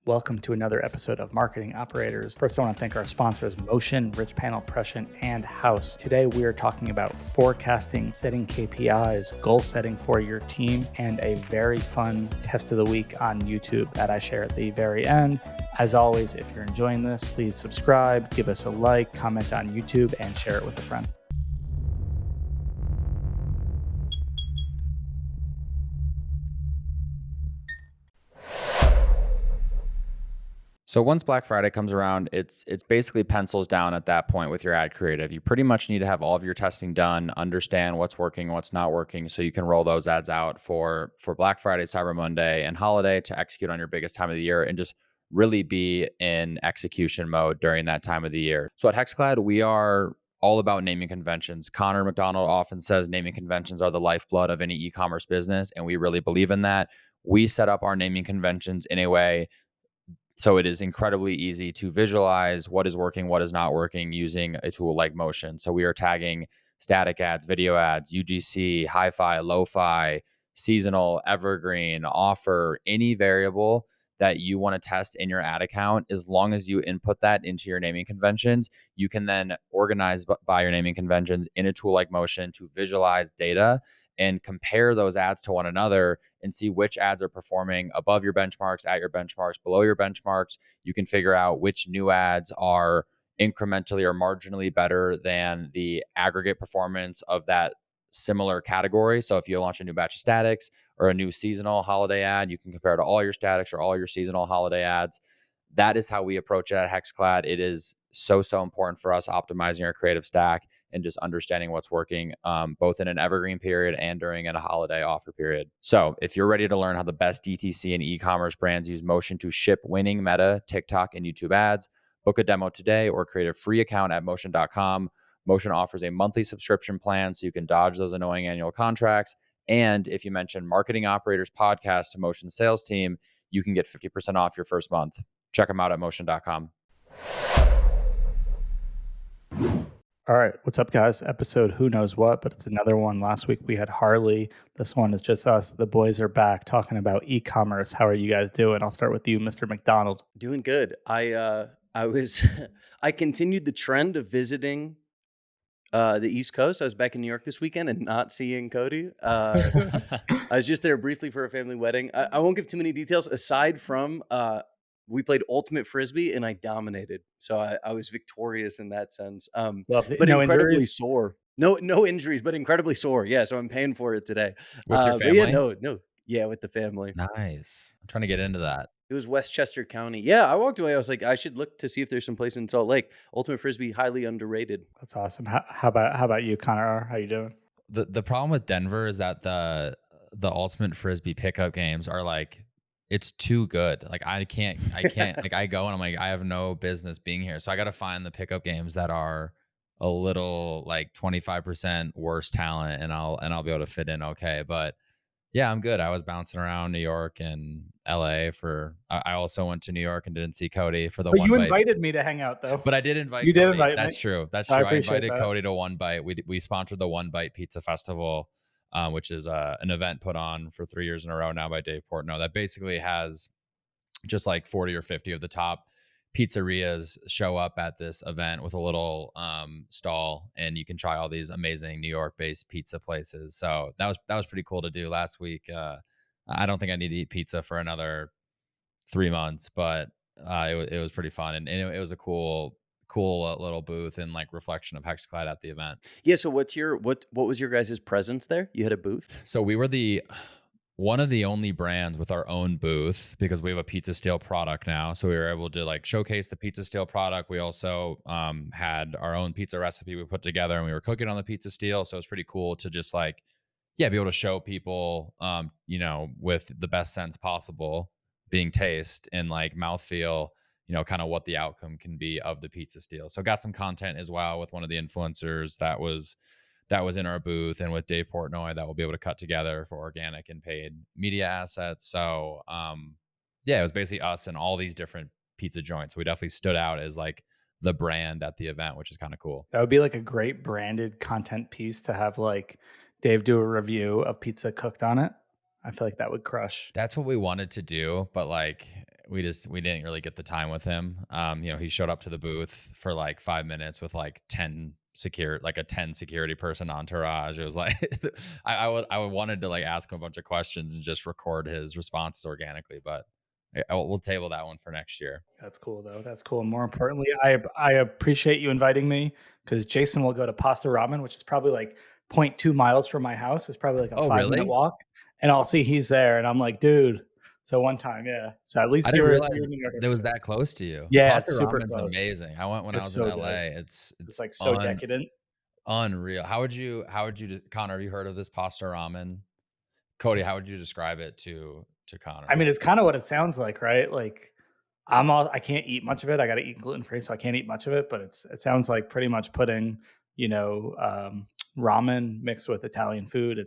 Welcome to another episode of Marketing Operators. First, I want to thank our sponsors, Motion, Richpanel, Prescient, and Haus. Today, we are talking about forecasting, setting KPIs, goal setting for your team, and a very fun test of the week on YouTube that I share at the very end. As always, if you're enjoying this, please subscribe, give us a like, comment on YouTube, and share it with a friend. So once Black Friday comes around, it's basically pencils down at that point with your ad creative. You pretty much need to have all of your testing done, understand what's working, what's not working, so you can roll those ads out for Black Friday, Cyber Monday, and holiday to execute on your biggest time of the year and just really be in execution mode during that time of the year. So at HexClad, we are all about naming conventions. Connor McDonald often says naming conventions are the lifeblood of any e-commerce business, and we really believe in that. We set up our naming conventions in a way so it is incredibly easy to visualize what is working, what is not working using a tool like Motion. So we are tagging static ads, video ads, UGC, hi-fi, lo-fi, seasonal, evergreen, offer, any variable that you want to test in your ad account. As long as you input that into your naming conventions, you can then organize by your naming conventions in a tool like Motion to visualize data and compare those ads to one another and see which ads are performing above your benchmarks, at your benchmarks, below your benchmarks. You can figure out which new ads are incrementally or marginally better than the aggregate performance of that similar category. So if you launch a new batch of statics or a new seasonal holiday ad, you can compare to all your statics or all your seasonal holiday ads. That is how we approach it at HexClad. It is so important for us optimizing our creative stack and just understanding what's working both in an evergreen period and during a holiday offer period. So if you're ready to learn how the best DTC and e-commerce brands use Motion to ship winning Meta, TikTok, and YouTube ads, book a demo today or create a free account at motion.com. Motion offers a monthly subscription plan so you can dodge those annoying annual contracts. And if you mention Marketing Operators Podcast to Motion's sales team, you can get 50% off your first month. Check them out at motion.com. All right, what's up, guys? Episode Who Knows What, but it's another one. Last week we had Harley. This one is just us. The boys are back talking about e-commerce. How are you guys doing? I'll start with you, Mr. McDonald. Doing good. I was I continued the trend of visiting the East Coast. I was back in New York this weekend and not seeing Cody. I was just there briefly for a family wedding. I won't give too many details aside from we played Ultimate Frisbee and I dominated. So I was victorious in that sense. But No incredibly injuries? sore. No injuries, but incredibly sore. Yeah, so I'm paying for it today. With your But family? yeah, with the family. Nice. I'm trying to get into that. It was Westchester County. Yeah, I walked away. I was like, I should look to see if there's some place in Salt Lake. Ultimate Frisbee, highly underrated. That's awesome. How about you, Connor? How you doing? The problem with Denver is that the Ultimate Frisbee pickup games are like, it's too good. Like I can't like I go and I'm like, I have no business being here. So I got to find the pickup games that are a little like 25% worse talent and I'll be able to fit in okay. But yeah, I'm good. I was bouncing around New York and LA I also went to New York and didn't see Cody for the But one you bite. invited me to hang out, though. But I did invite You Cody. did invite That's me. true. That's I true. I appreciate invited that. Cody to One Bite. We sponsored the One Bite Pizza Festival, which is an event put on for 3 years in a row now by Dave Portnoy that basically has just like 40 or 50 of the top pizzerias show up at this event with a little stall, and you can try all these amazing New York-based pizza places. So that was pretty cool to do last week. I don't think I need to eat pizza for another 3 months, but it was pretty fun, and it was a cool little booth and like reflection of HexClad at the event. Yeah, so what was your guys' presence there? You had a booth? So we were one of the only brands with our own booth because we have a Pizza Steel product now. So we were able to like showcase the Pizza Steel product. We also had our own pizza recipe we put together and we were cooking on the Pizza Steel. So it was pretty cool to just like, yeah, be able to show people, with the best sense possible, being taste and like mouthfeel, kind of what the outcome can be of the Pizza Steel. So got some content as well with one of the influencers that was in our booth, and with Dave Portnoy that we'll be able to cut together for organic and paid media assets. So yeah, it was basically us and all these different pizza joints. We definitely stood out as like the brand at the event, which is kind of cool. That would be like a great branded content piece to have like Dave do a review of pizza cooked on it. I feel like that would crush. That's what we wanted to do, but like we didn't really get the time with him. He showed up to the booth for like 5 minutes with like 10 security person entourage. It was like I wanted to like ask him a bunch of questions and just record his responses organically, but we'll table that one for next year. That's cool though. That's cool. And more importantly, I appreciate you inviting me because Jason will go to Pasta Ramen, which is probably like zero point 0.2 miles from my house. It's probably like a Oh, 5 minute really? walk, and I'll see he's there, and I'm like, dude. So one time, yeah. So at I least didn't realize you're in New York that was episode. that close to you. Yeah, Pasta it's super ramen's close. amazing. I went when I It's was in so good. LA. It's It's like so un decadent. unreal. Connor, have you heard of this pasta ramen? Cody, how would you describe it to I Connor? mean, it's kind of what it sounds like, right? Like I can't eat much of it. I got to eat gluten free, so I can't eat much of it. But it sounds like pretty much putting, ramen mixed with Italian food.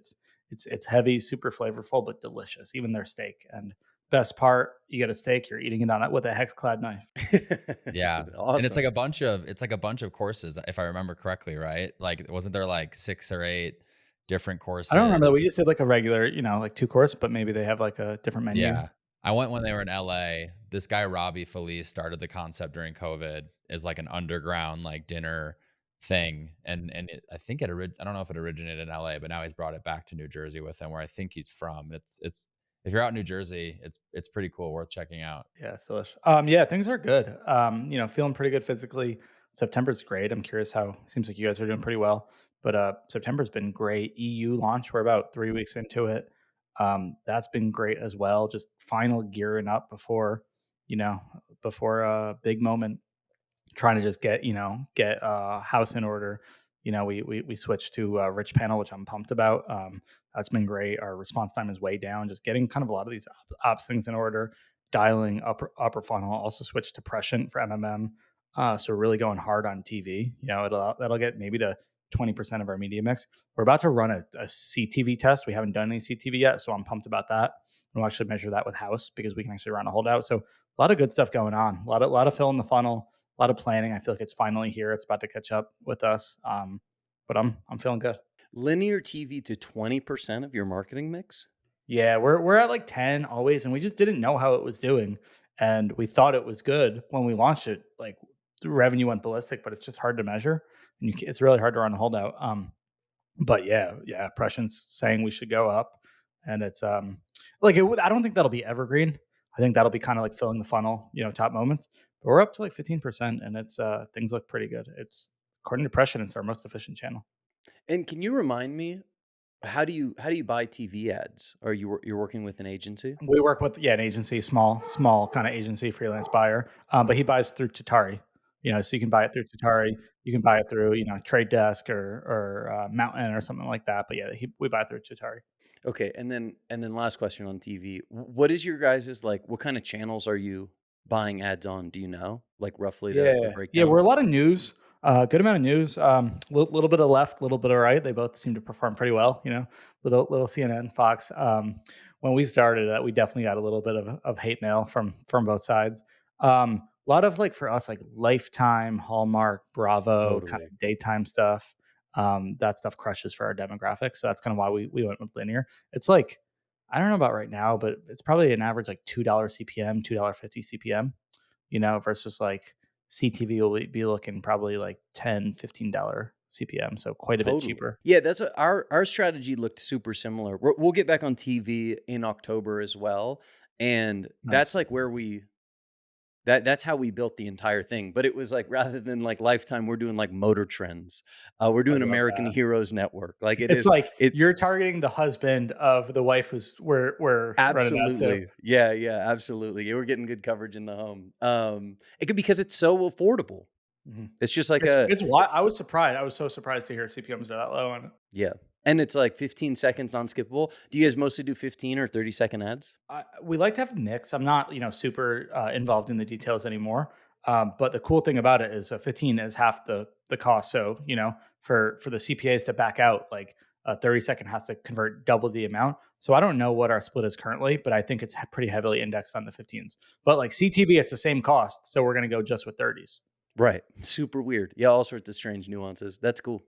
It's heavy, super flavorful, but delicious. Even their steak. And best part, you get a steak, you're eating it on it with a hexclad knife. Yeah. And Awesome. it's like a bunch of courses, if I remember correctly, right? Like, wasn't there like 6 or 8 different I don't remember. We courses? just did like a regular, like 2 course, but maybe they have like a different menu. Yeah. I went when they were in LA. This guy, Robbie Felice, started the concept during COVID as like an underground like dinner thing. And I don't know if it originated in LA, but now he's brought it back to New Jersey with him, where I think he's from. It's if you're out in New Jersey, it's pretty cool, worth checking out. Yeah, it's delicious. Yeah, things are good. Feeling pretty good physically. September's great. I'm curious how seems like you guys are doing pretty well. But September's been great. EU launch, we're about 3 weeks into it. That's been great as well. Just final gearing up you know, before a big moment, trying to just get house in order. We switched to Richpanel, which I'm pumped about. That's been great. Our response time is way down. Just getting kind of a lot of these ops things in order. Dialing upper funnel. Also switched to Prescient for MMM. So we're really going hard on TV. That'll get maybe to 20% of our media mix. We're about to run a CTV test. We haven't done any CTV yet, so I'm pumped about that. And we'll actually measure that with Haus because we can actually run a holdout. So a lot of good stuff going on. A lot of fill in the funnel, a lot of planning. I feel like it's finally here. It's about to catch up with us. But I'm feeling good. Linear TV to 20% of your marketing mix? Yeah, we're at like 10 always, and we just didn't know how it was doing. And we thought it was good when we launched it. Like the revenue went ballistic, but it's just hard to measure. And it's really hard to run a holdout. But yeah, Prescient's saying we should go up. And it's I don't think that'll be evergreen. I think that'll be kind of like filling the funnel, top moments. But we're up to like 15%, and it's things look pretty good. It's according to Prescient, it's our most efficient channel. And can you remind me, how do you buy TV ads? Are you're working with an agency? We work with an agency, small kind of agency, freelance buyer. But he buys through Tatari. So you can buy it through Tatari. You can buy it through Trade Desk or Mountain or something like that. But yeah, we buy it through Tatari. Okay, and then last question on TV. What is your guys's like? What kind of channels are you buying ads on? Do you know, like roughly the Yeah, breakdown? we're a lot of news. Good amount of news. Little bit of left, little bit of right. They both seem to perform pretty well. Little CNN, Fox. When we started, we definitely got a little bit of hate mail from both sides. A lot of like for us, like Lifetime, Hallmark, Bravo, kind Totally. of daytime stuff. That stuff crushes for our demographic. So that's kind of why we went with linear. It's like I don't know about right now, but it's probably an average like $2 CPM, $2.50 CPM, versus like CTV will be looking probably like $10, $15 CPM. So quite a bit Totally. cheaper. Yeah, our strategy looked super similar. We'll get back on TV in October as well, and that's Nice. like where that's how we built the entire thing. But it was like rather than like Lifetime, we're doing like Motor Trends. We're I doing love American that. Heroes Network. Like it It's is like it you're targeting the husband of the wife who's we're running ads to. absolutely. Yeah, yeah, absolutely. Yeah, we're getting good coverage in the home. It could because it's so affordable. Mhm. It's just like It's a it's why I was surprised. I was so surprised to hear CPMs are that low on it. yeah. And it's like 15 seconds non-skippable. Do you guys mostly do 15 or 30-second ads? We like to have a mix. I'm not, super involved in the details anymore. But the cool thing about it is 15 is half the cost. So, for the CPAs to back out, like a 30-second has to convert double the amount. So I don't know what our split is currently, but I think it's pretty heavily indexed on the 15s. But like CTV, it's the same cost. So we're going to go just with 30s. Right. Super weird. Yeah, all sorts of strange nuances. That's cool.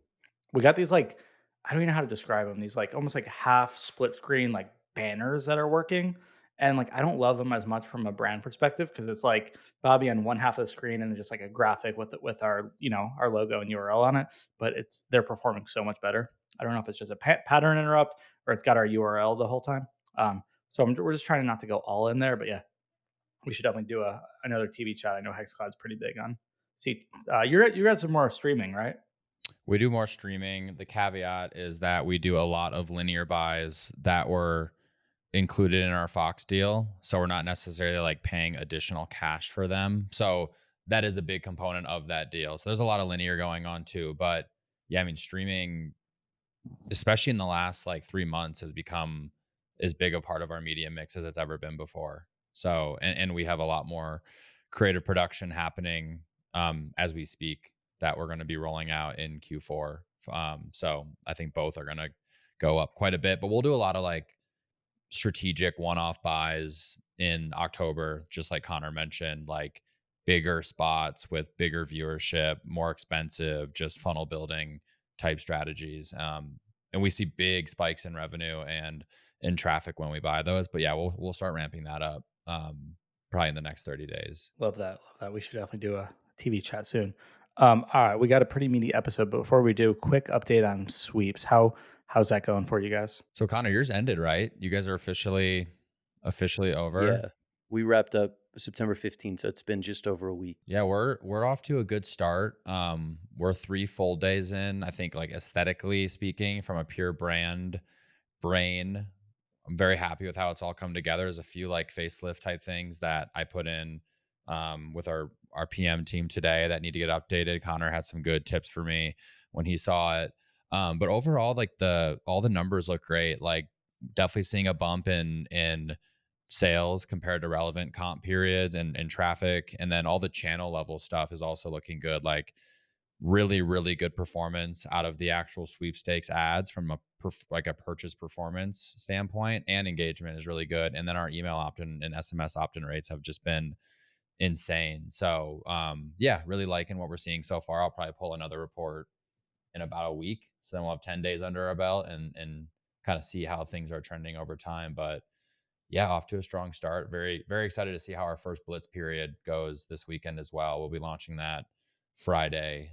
We got these like, I don't even know how to describe them. These like almost like half split screen like banners that are working. And like I don't love them as much from a brand perspective because it's like Bobby on one half of the screen and just like a graphic with our our logo and URL on it. But they're performing so much better. I don't know if it's just a pattern interrupt or it's got our URL the whole time. We're just trying not to go all in there, but yeah, we should definitely do another TV chat. I know HexCloud's pretty big on. See, you guys are more streaming, right? We do more streaming. The caveat is that we do a lot of linear buys that were included in our Fox deal. So we're not necessarily like paying additional cash for them. So that is a big component of that deal. So there's a lot of linear going on too. But yeah, I mean, streaming, especially in the last like 3 months, has become as big a part of our media mix as it's ever been before. So, and we have a lot more creative production happening as we speak that we're going to be rolling out in Q4. So I think both are going to go up quite a bit, but we'll do a lot of like strategic one-off buys in October, just like Connor mentioned, like bigger spots with bigger viewership, more expensive, just funnel building type strategies. And we see big spikes in revenue and in traffic when we buy those. But yeah, we'll start ramping that up probably in the next 30 days. Love that. Love that. We should definitely do a TV chat soon. All right, we got a pretty meaty episode, but before we do, quick update on sweeps. How's that going for you guys? So Connor, yours ended, right? You guys are officially over. Yeah. We wrapped up September 15th, so it's been just over a week. Yeah, we're off to a good start. We're 3 full days in. I think like aesthetically speaking, from a pure brand brain, I'm very happy with how it's all come together. There's a few like facelift type things that I put in with our PM team today that need to get updated. Connor had some good tips for me when he saw it. But overall, like all the numbers look great. Like definitely seeing a bump in sales compared to relevant comp periods and traffic. And then all the channel level stuff is also looking good. Like really, really good performance out of the actual sweepstakes ads from a purchase performance standpoint, and engagement is really good. And then our email opt-in and SMS opt-in rates have just been insane. So yeah, really liking what we're seeing so far. I'll probably pull another report in about a week. So then we'll have 10 days under our belt and kind of see how things are trending over time. But yeah, off to a strong start. Very, very excited to see how our first blitz period goes this weekend as well. We'll be launching that Friday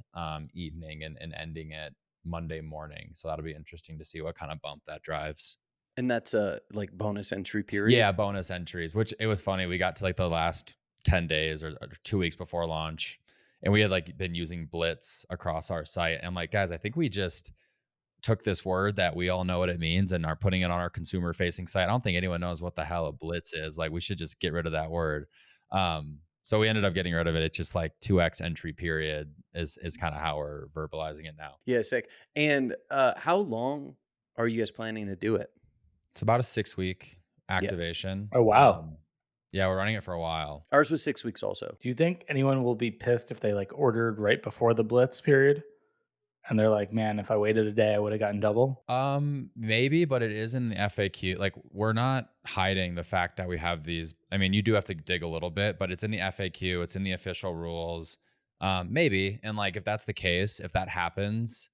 evening and ending it Monday morning. So that'll be interesting to see what kind of bump that drives. And that's a like bonus entry period. Yeah, bonus entries, which it was funny. We got to like the last 10 days or 2 weeks before launch, and we had like been using Blitz across our site. And I'm like, guys, I think we just took this word that we all know what it means and are putting it on our consumer facing site. I don't think anyone knows what the hell a blitz is. Like we should just get rid of that word. So we ended up getting rid of it. It's just like 2x entry period is kind of how we're verbalizing it now. Yeah, sick. And how long are you guys planning to do it? It's about a 6-week activation. Oh, wow. Yeah, we're running it for a while. Ours was 6 weeks also. Do you think anyone will be pissed if they like ordered right before the blitz period? And they're like, man, if I waited a day, I would have gotten double. Maybe, but it is in the FAQ. Like we're not hiding the fact that we have these. I mean, you do have to dig a little bit, but it's in the FAQ. It's in the official rules. Maybe. And like, if that's the case, if that happens,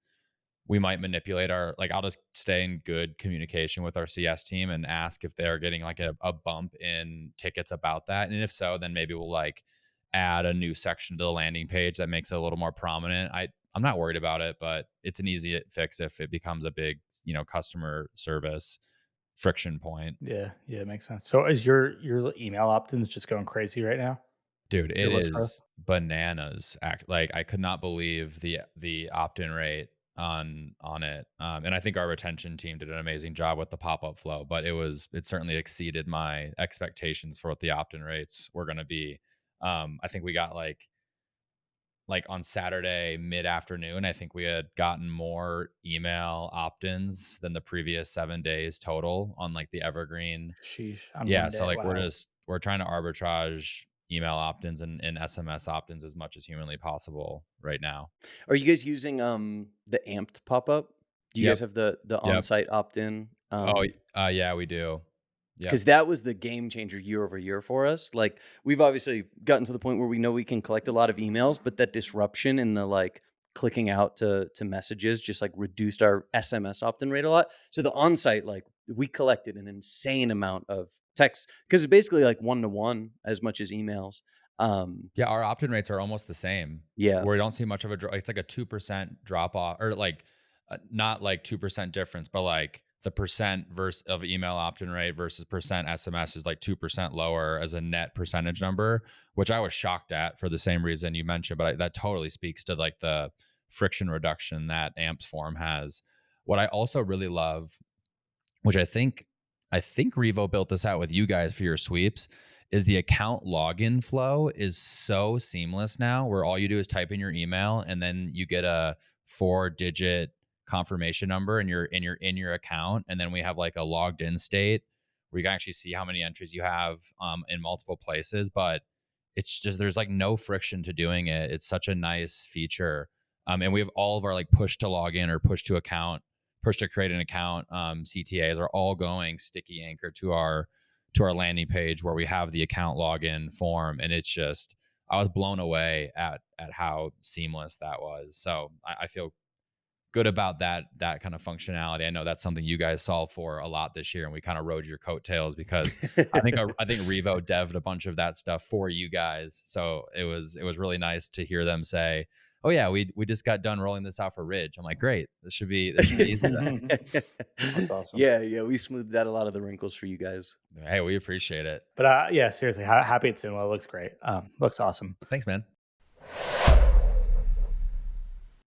we might manipulate I'll just stay in good communication with our CS team and ask if they're getting like a bump in tickets about that. And if so, then maybe we'll like add a new section to the landing page that makes it a little more prominent. I'm not worried about it, but it's an easy fix if it becomes a big, customer service friction point. Yeah, it makes sense. So is your email opt-ins just going crazy right now? Dude, it is bananas. Like I could not believe the opt-in rate on it. And I think our retention team did an amazing job with the pop-up flow, but it certainly exceeded my expectations for what the opt-in rates were going to be. I think we got like on Saturday mid-afternoon, I think we had gotten more email opt-ins than the previous 7 days total on like the evergreen. Sheesh. Yeah. So like we're trying to arbitrage email opt-ins and SMS opt-ins as much as humanly possible right now. Are you guys using the amped pop-up? Do you guys have the on-site opt-in? Yeah, we do. Because that was the game changer year over year for us. Like we've obviously gotten to the point where we know we can collect a lot of emails, but that disruption in the like clicking out to messages just like reduced our SMS opt-in rate a lot. So the on-site, like we collected an insane amount of text, because it's basically like 1-to-1 as much as emails. Yeah, our opt-in rates are almost the same. Yeah. Where we don't see much of a drop. It's like a 2% drop off, or like not like 2% difference, but like the percent versus of email opt-in rate versus percent SMS is like 2% lower as a net percentage number, which I was shocked at for the same reason you mentioned. But that totally speaks to like the friction reduction that AMP's form has. What I also really love, which I think Revo built this out with you guys for your sweeps, is the account login flow is so seamless now, where all you do is type in your email and then you get a 4-digit confirmation number and you're in your account. And then we have like a logged in state where you can actually see how many entries you have in multiple places. But it's just, there's like no friction to doing it. It's such a nice feature. And we have all of our like push to log in or push to account, push to create an account CTAs are all going sticky anchored to our landing page where we have the account login form. And it's just, I was blown away at how seamless that was. So I feel good about that kind of functionality. I know that's something you guys solved for a lot this year, and we kind of rode your coattails because I think Revo dev'd a bunch of that stuff for you guys. So it was really nice to hear them say, "Oh yeah, we just got done rolling this out for Ridge." I'm like, "Great, this should be easy then." That's awesome. Yeah, we smoothed out a lot of the wrinkles for you guys. Hey, we appreciate it. But yeah, seriously, happy it's doing well. It looks great. Looks awesome. Thanks, man.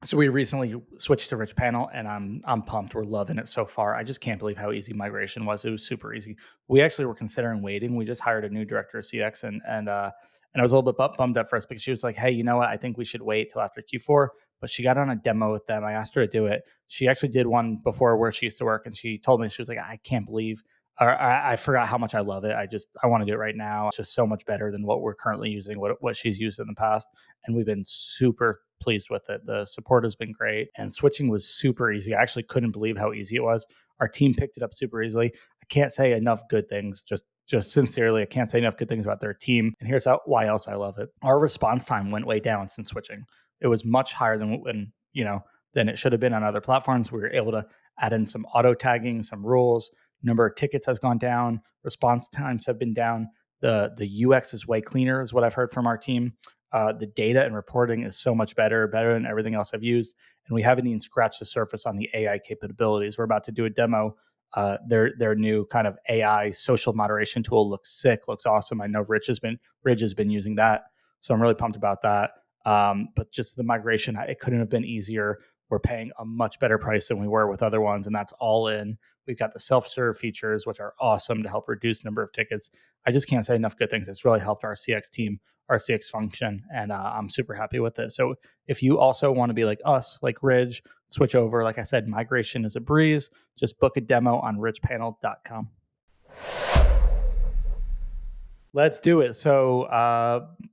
So we recently switched to Richpanel, and I'm pumped. We're loving it so far. I just can't believe how easy migration was. It was super easy. We actually were considering waiting. We just hired a new director of CX, and I was a little bit bummed at first because she was like, "Hey, you know what? I think we should wait till after Q4." But she got on a demo with them. I asked her to do it. She actually did one before where she used to work, and she told me, she was like, "I can't believe, or I forgot how much I love it. I want to do it right now. It's just so much better than what we're currently using, what she's used in the past." And we've been super pleased with it. The support has been great, and switching was super easy. I actually couldn't believe how easy it was. Our team picked it up super easily. I can't say enough good things. Just sincerely, I can't say enough good things about their team. And here's why else I love it. Our response time went way down since switching. It was much higher than it should have been on other platforms. We were able to add in some auto tagging, some rules. Number of tickets has gone down. Response times have been down. The UX is way cleaner, is what I've heard from our team. The data and reporting is so much better than everything else I've used. And we haven't even scratched the surface on the AI capabilities. We're about to do a demo. Their new kind of AI social moderation tool looks sick, looks awesome. I know Ridge has been using that, so I'm really pumped about that. But just the migration, it couldn't have been easier. We're paying a much better price than we were with other ones, and that's all in. We've got the self-serve features, which are awesome to help reduce number of tickets. I just can't say enough good things. It's really helped our CX team, our CX function, and I'm super happy with it. So if you also want to be like us, like Ridge, switch over. Like I said, migration is a breeze. Just book a demo on richpanel.com. Let's do it. So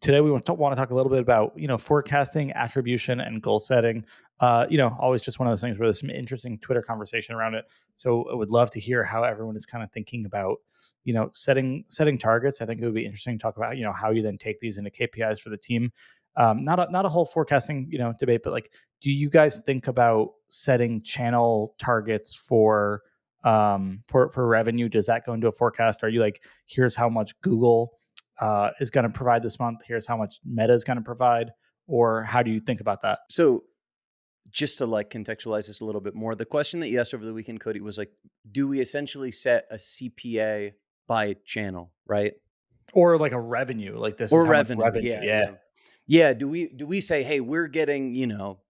today we want to talk a little bit about forecasting, attribution, and goal setting. Always just one of those things where there's some interesting Twitter conversation around it. So I would love to hear how everyone is kind of thinking about setting targets. I think it would be interesting to talk about how you then take these into KPIs for the team. Not a whole forecasting debate, but like, do you guys think about setting channel targets for revenue? Does that go into a forecast? Are you like, here's how much Google is going to provide this month, here's how much Meta is going to provide, or how do you think about that? So just to like contextualize this a little bit more, the question that you asked over the weekend, Cody, was like, do we essentially set a CPA by channel, right? Or like a revenue, like this Or is how revenue. much revenue. Yeah. Do we say, hey, we're getting,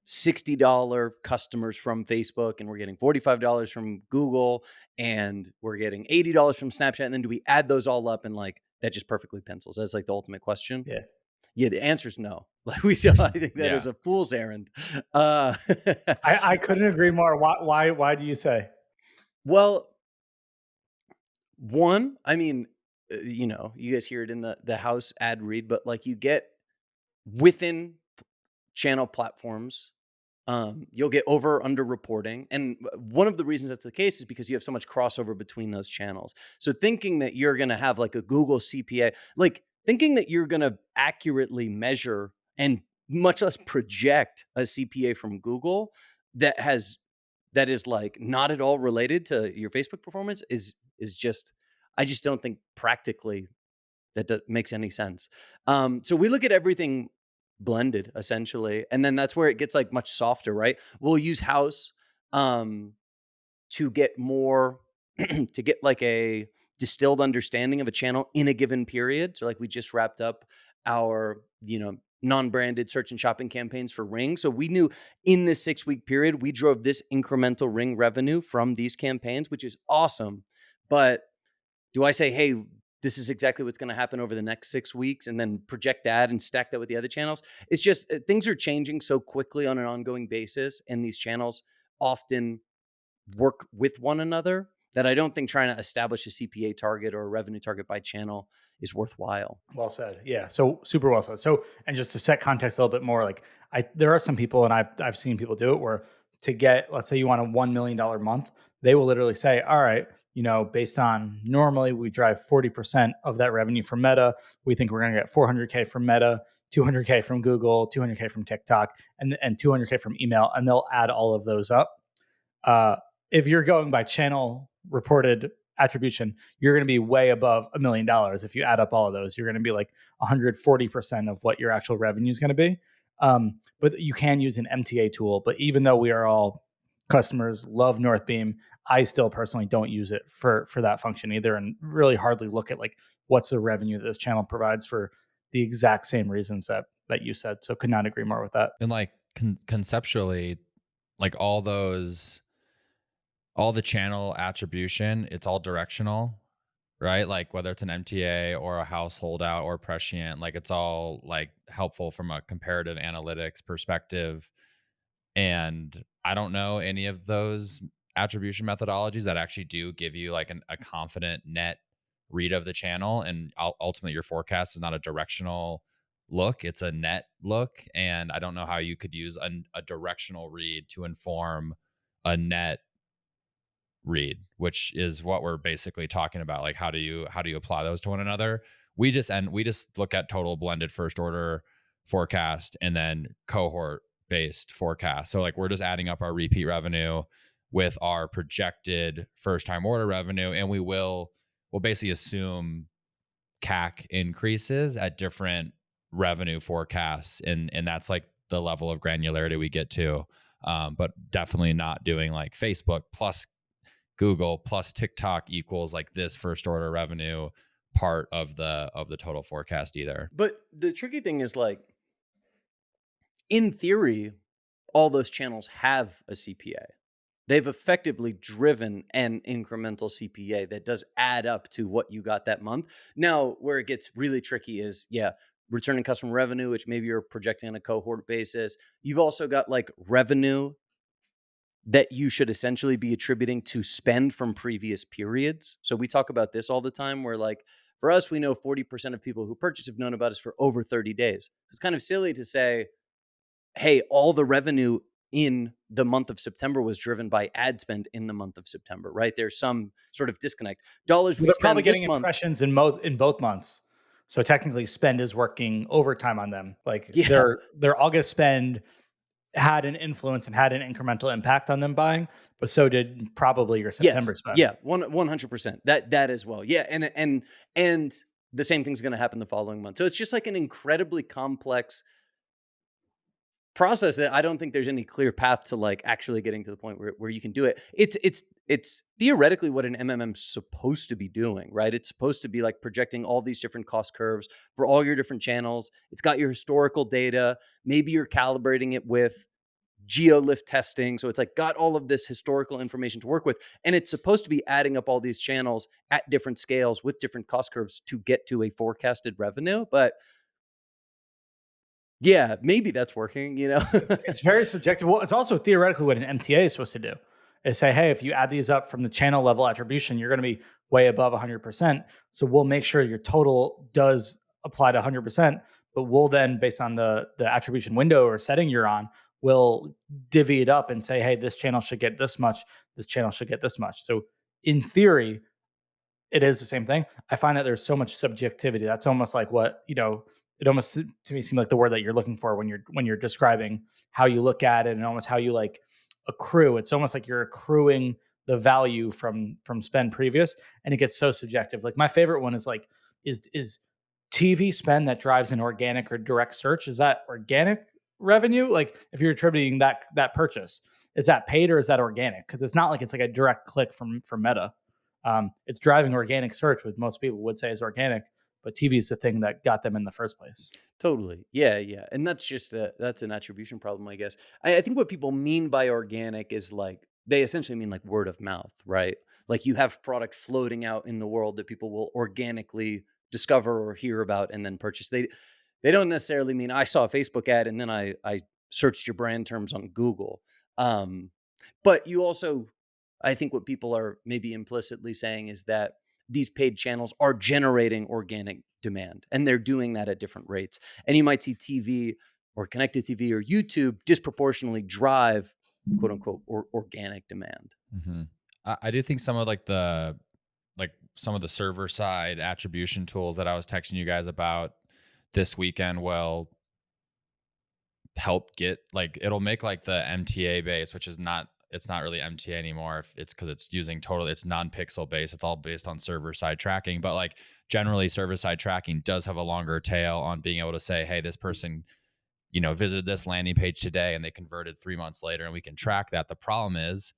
$60 customers from Facebook, and we're getting $45 from Google, and we're getting $80 from Snapchat, and then do we add those all up and like that just perfectly pencils? That's like the ultimate question. Yeah, the answer is no. Like I think that is a fool's errand. I couldn't agree more. Why do you say? Well, one, I mean, you guys hear it in the Haus ad read, but like you get within channel platforms, you'll get over or under reporting. And one of the reasons that's the case is because you have so much crossover between those channels. So thinking that you're going to have like a Google CPA, like thinking that you're going to accurately measure and much less project a CPA from Google that is like not at all related to your Facebook performance is just, I just don't think practically that makes any sense. So we look at everything blended essentially, and then that's where it gets like much softer, right? We'll use Haus to get more to get like a distilled understanding of a channel in a given period. So like we just wrapped up our, non-branded search and shopping campaigns for Ring. So we knew in this 6-week period, we drove this incremental Ring revenue from these campaigns, which is awesome. But do I say, hey, this is exactly what's going to happen over the next 6 weeks and then project that and stack that with the other channels? It's just things are changing so quickly on an ongoing basis, and these channels often work with one another that I don't think trying to establish a CPA target or a revenue target by channel is worthwhile. Well said. Yeah. So super well said. So, and just to set context a little bit more, like there are some people, and I've seen people do it where to get, let's say you want a $1 million month, they will literally say, all right, based on normally we drive 40% of that revenue from Meta. We think we're going to get 400K from Meta, 200K from Google, 200K from TikTok, and 200K from email. And they'll add all of those up. If you're going by channel reported attribution, you're going to be way above $1 million. If you add up all of those, you're going to be like 140% of what your actual revenue is going to be. But you can use an MTA tool. But even though we are all customers, love Northbeam, I still personally don't use it for that function either, and really hardly look at like what's the revenue that this channel provides for the exact same reasons that you said. So could not agree more with that. And like conceptually, like all the channel attribution, it's all directional, right? Like whether it's an MTA or a household out or Prescient, like it's all like helpful from a comparative analytics perspective. And I don't know any of those attribution methodologies that actually do give you like a confident net read of the channel. And ultimately your forecast is not a directional look, it's a net look. And I don't know how you could use a directional read to inform a net read, which is what we're basically talking about. Like how do you apply those to one another? We just look at total blended first order forecast and then cohort based forecast. So like we're just adding up our repeat revenue with our projected first time order revenue, and we'll basically assume CAC increases at different revenue forecasts, and that's like the level of granularity we get to. But definitely not doing like Facebook plus Google plus TikTok equals like this first order revenue part of the total forecast either. But the tricky thing is, like, in theory, all those channels have a CPA. They've effectively driven an incremental CPA that does add up to what you got that month. Now, where it gets really tricky is, returning customer revenue, which maybe you're projecting on a cohort basis. You've also got like revenue that you should essentially be attributing to spend from previous periods. So we talk about this all the time, where like for us, we know 40% of people who purchase have known about us for over 30 days. It's kind of silly to say, hey, all the revenue in the month of September was driven by ad spend in the month of September, right? There's some sort of disconnect. Dollars we They're spend probably this getting month. impressions in both months. So technically spend is working overtime on them. Like Yeah. their August spend had an influence and had an incremental impact on them buying, but so did probably your September spend. Yeah, 100%. That as well. Yeah, and the same thing's going to happen the following month. So it's just like an incredibly complex process that I don't think there's any clear path to like actually getting to the point where you can do it. It's theoretically what an MMM's supposed to be doing, right? It's supposed to be like projecting all these different cost curves for all your different channels. It's got your historical data. Maybe you're calibrating it with geolift testing. So it's like got all of this historical information to work with. And it's supposed to be adding up all these channels at different scales with different cost curves to get to a forecasted revenue. But yeah, maybe that's working, It's very subjective. Well, it's also theoretically what an MTA is supposed to do is say, hey, if you add these up from the channel level attribution, you're going to be way above 100%. So we'll make sure your total does apply to 100%, but we'll then, based on the attribution window or setting you're on, we'll divvy it up and say, hey, this channel should get this much, this channel should get this much. So in theory, it is the same thing. I find that there's so much subjectivity. That's almost like what, it almost to me seems like the word that you're looking for when you're describing how you look at it and almost how you like accrue. It's almost like you're accruing the value from spend previous, and it gets so subjective. Like my favorite one is like, is TV spend that drives an organic or direct search, is that organic revenue? Like if you're attributing that purchase, is that paid or is that organic? Because it's not like it's like a direct click from Meta. It's driving organic search, which most people would say is organic, but TV is the thing that got them in the first place. Totally. Yeah, yeah. And that's just that's an attribution problem, I guess. I think what people mean by organic is like they essentially mean like word of mouth, right? Like you have product floating out in the world that people will organically discover or hear about and then purchase. They don't necessarily mean I saw a Facebook ad and then I searched your brand terms on Google. Um, but you also, I think what people are maybe implicitly saying is that these paid channels are generating organic demand and they're doing that at different rates. And you might see TV or connected TV or YouTube disproportionately drive quote unquote organic demand. Mm-hmm. I do think some of some of the server side attribution tools that I was texting you guys about this weekend will help get like, it'll make like the MTA base, which is not, it's not really MTA anymore. If it's because it's using it's non-pixel based. It's all based on server side tracking, but like generally server side tracking does have a longer tail on being able to say, hey, this person, visited this landing page today and they converted 3 months later, and we can track that. The problem is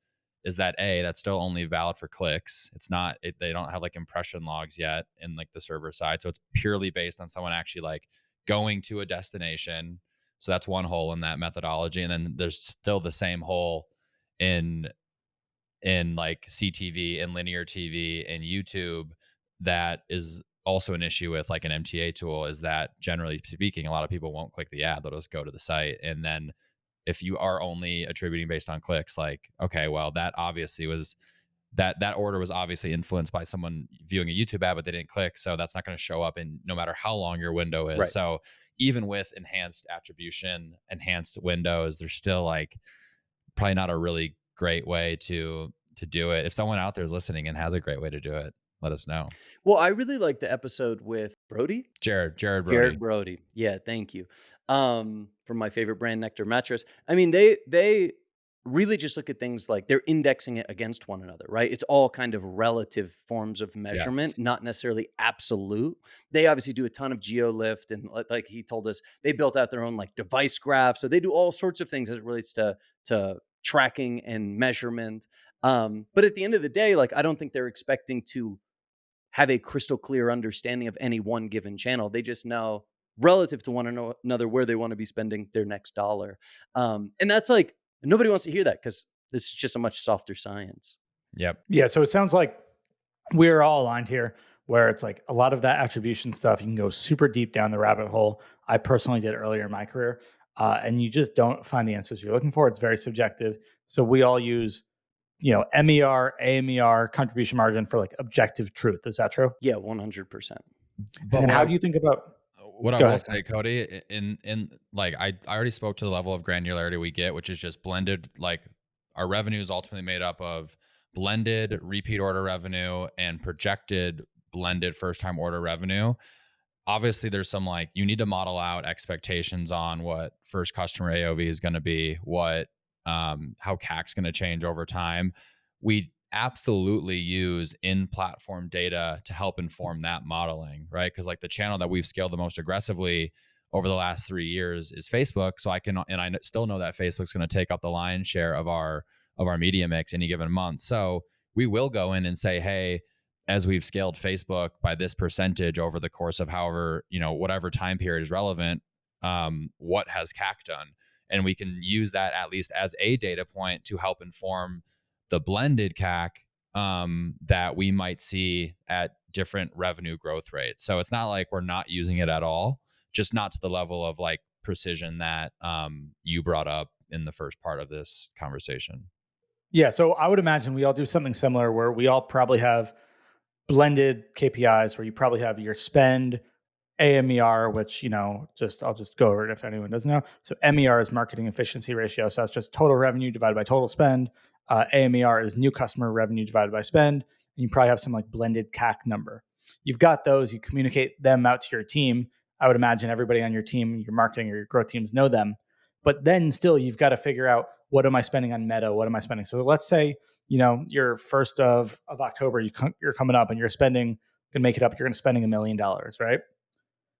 that that's still only valid for clicks. It's not, they don't have like impression logs yet in like the server side. So it's purely based on someone actually like going to a destination. So that's one hole in that methodology. And then there's still the same hole in like CTV and linear TV and YouTube that is also an issue with like an MTA tool, is that generally speaking, a lot of people won't click the ad. They'll just go to the site. And then if you are only attributing based on clicks, like, okay, well, that obviously was that order was obviously influenced by someone viewing a YouTube ad, but they didn't click. So that's not going to show up in no matter how long your window is. Right. So even with enhanced attribution, enhanced windows, there's still like probably not a really great way to do it. If someone out there is listening and has a great way to do it, let us know. Well, I really like the episode with Brody. Jared Brody. Jared Brody. Yeah, thank you. From my favorite brand, Nectar Mattress. I mean, they really just look at things like they're indexing it against one another, right? It's all kind of relative forms of measurement, Yes. not necessarily absolute. They obviously do a ton of GeoLift, and like he told us, they built out their own like device graph. So they do all sorts of things as it relates to tracking and measurement. But at the end of the day, like I don't think they're expecting to have a crystal clear understanding of any one given channel. They just know relative to one another where they want to be spending their next dollar. And that's like, nobody wants to hear that because this is just a much softer science. Yep. Yeah. So it sounds like we're all aligned here, where it's like a lot of that attribution stuff, you can go super deep down the rabbit hole. I personally did earlier in my career, and you just don't find the answers you're looking for. It's very subjective. So we all use, MER, AMER, contribution margin for like objective truth. Is that true? Yeah, 100%. But how do you think about what I will say, Cody, in like I already spoke to the level of granularity we get, which is just blended. Like our revenue is ultimately made up of blended repeat order revenue and projected blended first time order revenue. Obviously, there's some like you need to model out expectations on what first customer AOV is going to be, what how CAC's going to change over time. We absolutely use in-platform data to help inform that modeling, right? Because like the channel that we've scaled the most aggressively over the last 3 years is Facebook. So I still know that Facebook's going to take up the lion's share of our media mix any given month. So we will go in and say, hey, as we've scaled Facebook by this percentage over the course of however, whatever time period is relevant, what has CAC done? And we can use that at least as a data point to help inform the blended CAC that we might see at different revenue growth rates. So it's not like we're not using it at all, just not to the level of like precision that you brought up in the first part of this conversation. Yeah. So I would imagine we all do something similar where we all probably have blended KPIs where you probably have your spend, AMER, which, I'll just go over it if anyone doesn't know. So MER is marketing efficiency ratio. So that's just total revenue divided by total spend. AMER is new customer revenue divided by spend. And you probably have some like blended CAC number. You've got those, you communicate them out to your team. I would imagine everybody on your team, your marketing or your growth teams know them. But then still, you've got to figure out, what am I spending on Meta? What am I spending? So let's say, your 1st of October, you're coming up and you're spending, gonna make it up, you're gonna spending $1 million, right?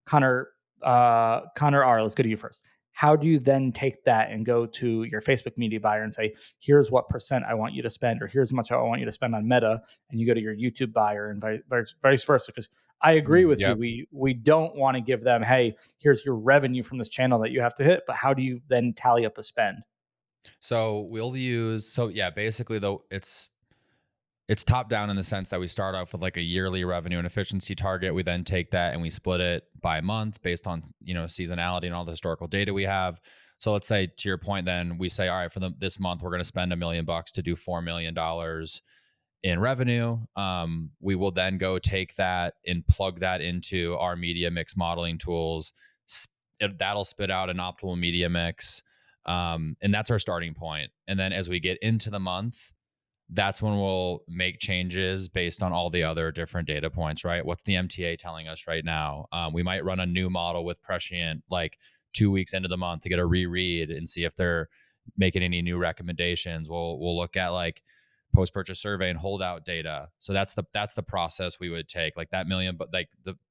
Connor R, let's go to you first. How do you then take that and go to your Facebook media buyer and say, here's what percent I want you to spend, or here's how much I want you to spend on Meta, and you go to your YouTube buyer and vice versa? Because I agree with Yep. you. We don't want to give them, hey, here's your revenue from this channel that you have to hit, but how do you then tally up a spend? So basically though, it's top down in the sense that we start off with like a yearly revenue and efficiency target. We then take that and we split it by month based on, seasonality and all the historical data we have. So let's say, to your point, then we say, all right, for this month, we're going to spend $1 million to do $4 million in revenue. We will then go take that and plug that into our media mix modeling tools. That'll spit out an optimal media mix. And that's our starting point. And then as we get into the month, that's when we'll make changes based on all the other different data points, right? What's the MTA telling us right now? We might run a new model with Prescient like 2 weeks into the month to get a reread and see if they're making any new recommendations. We'll look at like post-purchase survey and holdout data. So that's the process we would take, like that million, but like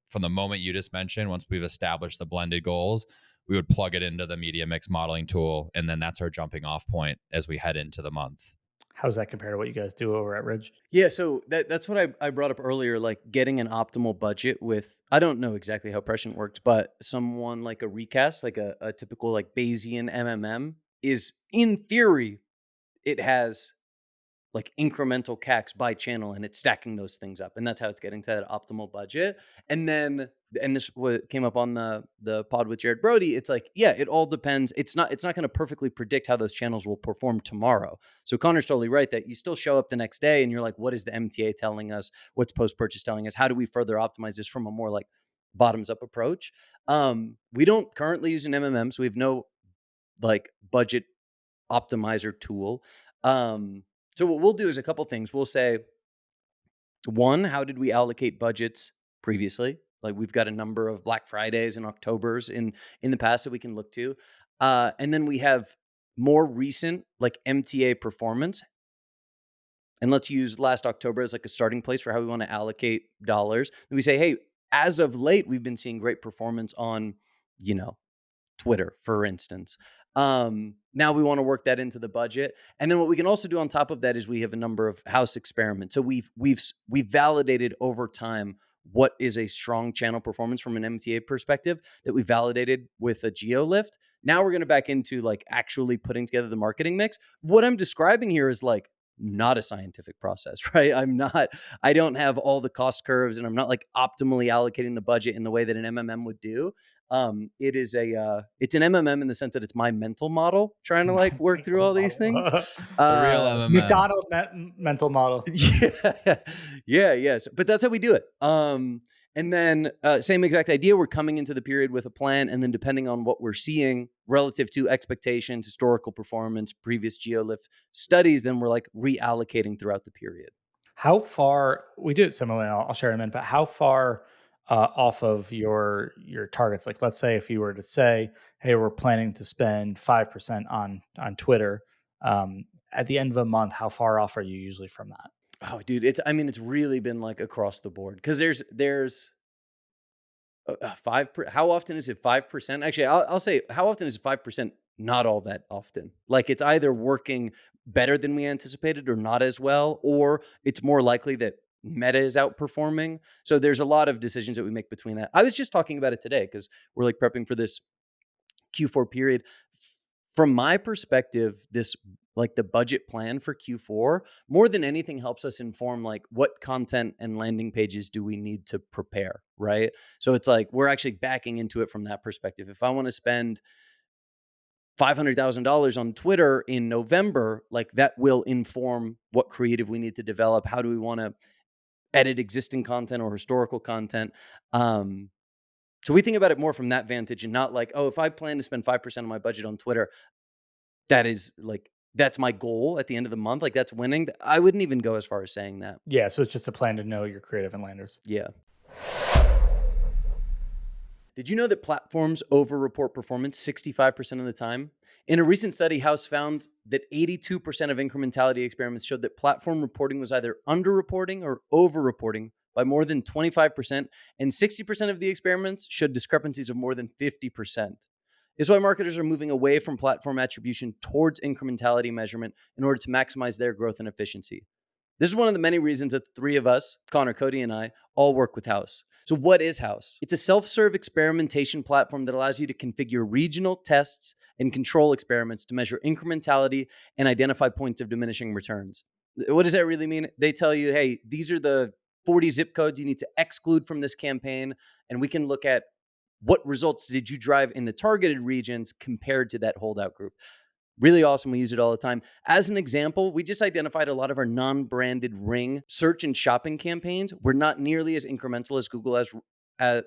from the moment you just mentioned, once we've established the blended goals, we would plug it into the media mix modeling tool. And then that's our jumping off point as we head into the month. How does that compare to what you guys do over at Ridge? Yeah, so that's what I brought up earlier, like getting an optimal budget with, I don't know exactly how Prescient works, but someone like a recast, like a typical like Bayesian MMM is, in theory, it has like incremental CACs by channel, and it's stacking those things up. And that's how it's getting to that optimal budget. And then, and this what came up on the pod with Jared Brody, it's like, yeah, it all depends. It's not going to perfectly predict how those channels will perform tomorrow. So Connor's totally right that you still show up the next day and you're like, what is the MTA telling us? What's post-purchase telling us? How do we further optimize this from a more like bottoms up approach? We don't currently use an MMM, so we have no like budget optimizer tool. So what we'll do is a couple things. We'll say, one, how did we allocate budgets previously? Like we've got a number of Black Fridays and Octobers in the past that we can look to. And then we have more recent like MTA performance. And let's use last October as like a starting place for how we want to allocate dollars. And we say, hey, as of late, we've been seeing great performance on, Twitter, for instance. Now we want to work that into the budget. And then what we can also do on top of that is we have a number of Haus experiments. So we've validated over time what is a strong channel performance from an MTA perspective that we validated with a geo lift. Now we're going to back into like actually putting together the marketing mix. What I'm describing here is like not a scientific process, right? I don't have all the cost curves, and I'm not like optimally allocating the budget in the way that an MMM would do. It's an MMM in the sense that it's my mental model trying to like work through all these things. The real MMM. McDonald's mental model. Yeah. But that's how we do it. And then same exact idea. We're coming into the period with a plan, and then depending on what we're seeing relative to expectations, historical performance, previous geolift studies, then we're like reallocating throughout the period. How far, we do it similarly, and I'll share in a minute, but how far off of your targets? Like, let's say if you were to say, hey, we're planning to spend 5% on Twitter, at the end of a month, how far off are you usually from that? Oh, dude, it's really been like across the board, because there's 5. How often is it 5%? Actually, I'll say, how often is 5%? Not all that often. Like it's either working better than we anticipated or not as well, or it's more likely that Meta is outperforming. So there's a lot of decisions that we make between that. I was just talking about it today because we're like prepping for this Q4 period. From my perspective, this like the budget plan for Q4 more than anything helps us inform like what content and landing pages do we need to prepare, right? So it's like we're actually backing into it from that perspective. If I want to spend $500,000 on Twitter in November, like that will inform what creative we need to develop. How do we want to edit existing content or historical content? So we think about it more from that vantage, and not like, oh, if I plan to spend 5% of my budget on Twitter, that is like, that's my goal at the end of the month. Like that's winning. I wouldn't even go as far as saying that. Yeah. So it's just a plan to know your creative and landers. Yeah. Did you know that platforms overreport performance 65% of the time? In a recent study, Haus found that 82% of incrementality experiments showed that platform reporting was either underreporting or overreporting by more than 25%, and 60% of the experiments showed discrepancies of more than 50%. This is why marketers are moving away from platform attribution towards incrementality measurement in order to maximize their growth and efficiency. This is one of the many reasons that the three of us, Connor, Cody, and I, all work with Haus. So, what is Haus? It's a self serve experimentation platform that allows you to configure regional tests and control experiments to measure incrementality and identify points of diminishing returns. What does that really mean? They tell you, hey, these are the 40 zip codes you need to exclude from this campaign. And we can look at what results did you drive in the targeted regions compared to that holdout group. Really awesome. We use it all the time. As an example, we just identified a lot of our non-branded Ring search and shopping campaigns were not nearly as incremental as Google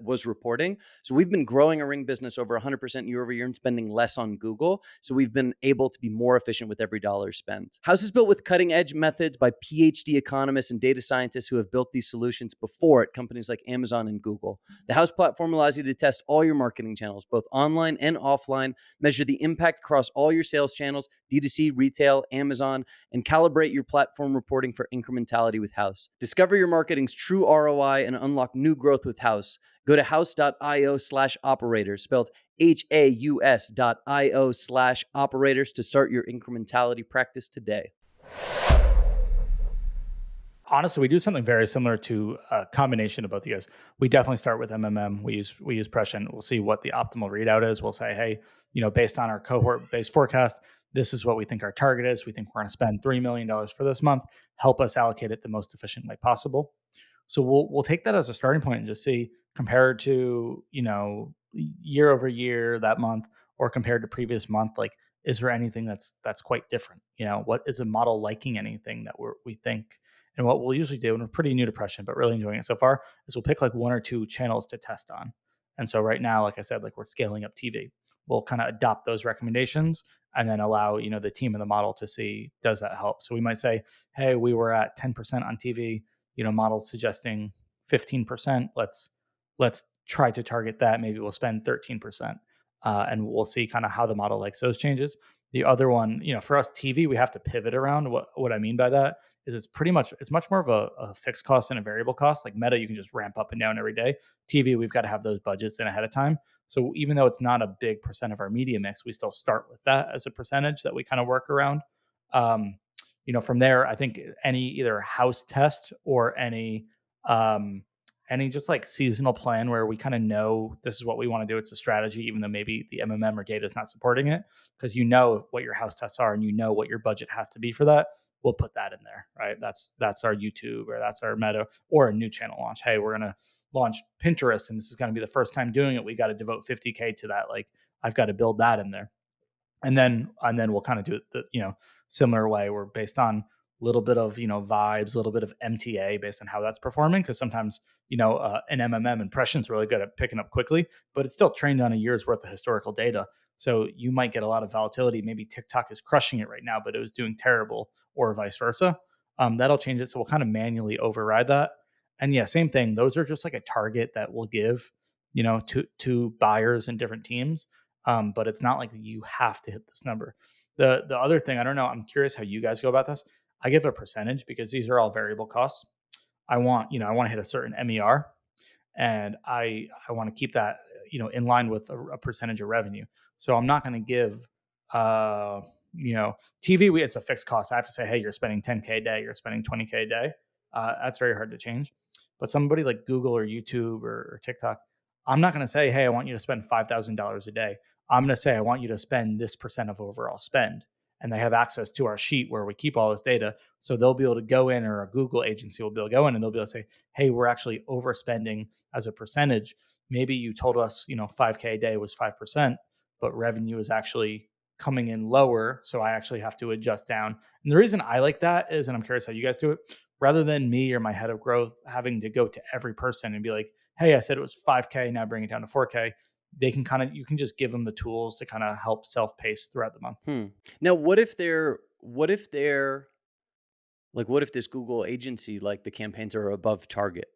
was reporting. So we've been growing our Ring business over 100% year over year and spending less on Google. So we've been able to be more efficient with every dollar spent. Haus is built with cutting edge methods by PhD economists and data scientists who have built these solutions before at companies like Amazon and Google. The Haus platform allows you to test all your marketing channels, both online and offline, measure the impact across all your sales channels, D2C, retail, Amazon, and calibrate your platform reporting for incrementality with Haus. Discover your marketing's true ROI and unlock new growth with Haus. Go to haus.io/operators, spelled HAUS.io/operators to start your incrementality practice today. Honestly, we do something very similar to a combination of both of you guys. We definitely start with MMM. We use Prescient. We'll see what the optimal readout is. We'll say, hey, based on our cohort-based forecast, this is what we think our target is. We think we're going to spend $3 million for this month. Help us allocate it the most efficient way possible. So we'll take that as a starting point and just see, compared to year over year that month, or compared to previous month, like, is there anything that's quite different? What is a model liking anything that we think? And what we'll usually do, and we're pretty new to Prescient, but really enjoying it so far, is we'll pick like one or two channels to test on. And so right now, like I said, like, we're scaling up TV. We'll kind of adopt those recommendations and then allow the team and the model to see, does that help? So we might say, hey, we were at 10% on TV. Models suggesting 15%. Let's try to target that. Maybe we'll spend 13%, and we'll see kind of how the model likes those changes. The other one, for us, TV, we have to pivot around. What I mean by that is it's much more of a fixed cost and a variable cost. Like Meta, you can just ramp up and down every day. TV, we've got to have those budgets in ahead of time. So even though it's not a big percent of our media mix, we still start with that as a percentage that we kind of work around. From there, I think any either Haus test or any just like seasonal plan where we kind of know this is what we want to do. It's a strategy, even though maybe the MMM or data is not supporting it, because what your Haus tests are and what your budget has to be for that. We'll put that in there, right? That's our YouTube, or that's our Meta, or a new channel launch. Hey, we're going to launch Pinterest and this is going to be the first time doing it. We got to devote 50K to that. Like, I've got to build that in there. And then we'll kind of do it the similar way. We're based on a little bit of vibes, a little bit of MTA based on how that's performing. Because sometimes an MMM impression's really good at picking up quickly, but it's still trained on a year's worth of historical data. So you might get a lot of volatility. Maybe TikTok is crushing it right now, but it was doing terrible, or vice versa. That'll change it. So we'll kind of manually override that. And yeah, same thing. Those are just like a target that we'll give to buyers and different teams. But it's not like you have to hit this number. The other thing, I don't know, I'm curious how you guys go about this. I give a percentage because these are all variable costs. I want to hit a certain MER, and I want to keep that in line with a percentage of revenue. So I'm not going to give TV. It's a fixed cost. I have to say, hey, you're spending 10K a day, you're spending 20K a day. That's very hard to change. But somebody like Google or YouTube or TikTok, I'm not going to say, hey, I want you to spend $5,000 a day. I'm going to say, I want you to spend this percent of overall spend. And they have access to our sheet where we keep all this data. So they'll be able to go in, or a Google agency will be able to go in and they'll be able to say, hey, we're actually overspending as a percentage. Maybe you told us, 5K a day was 5%, but revenue is actually coming in lower. So I actually have to adjust down. And the reason I like that is, and I'm curious how you guys do it, rather than me or my head of growth having to go to every person and be like, hey, I said it was 5K, now bring it down to 4K. You can just give them the tools to kind of help self-pace throughout the month. Now, what if this Google agency, like, the campaigns are above target?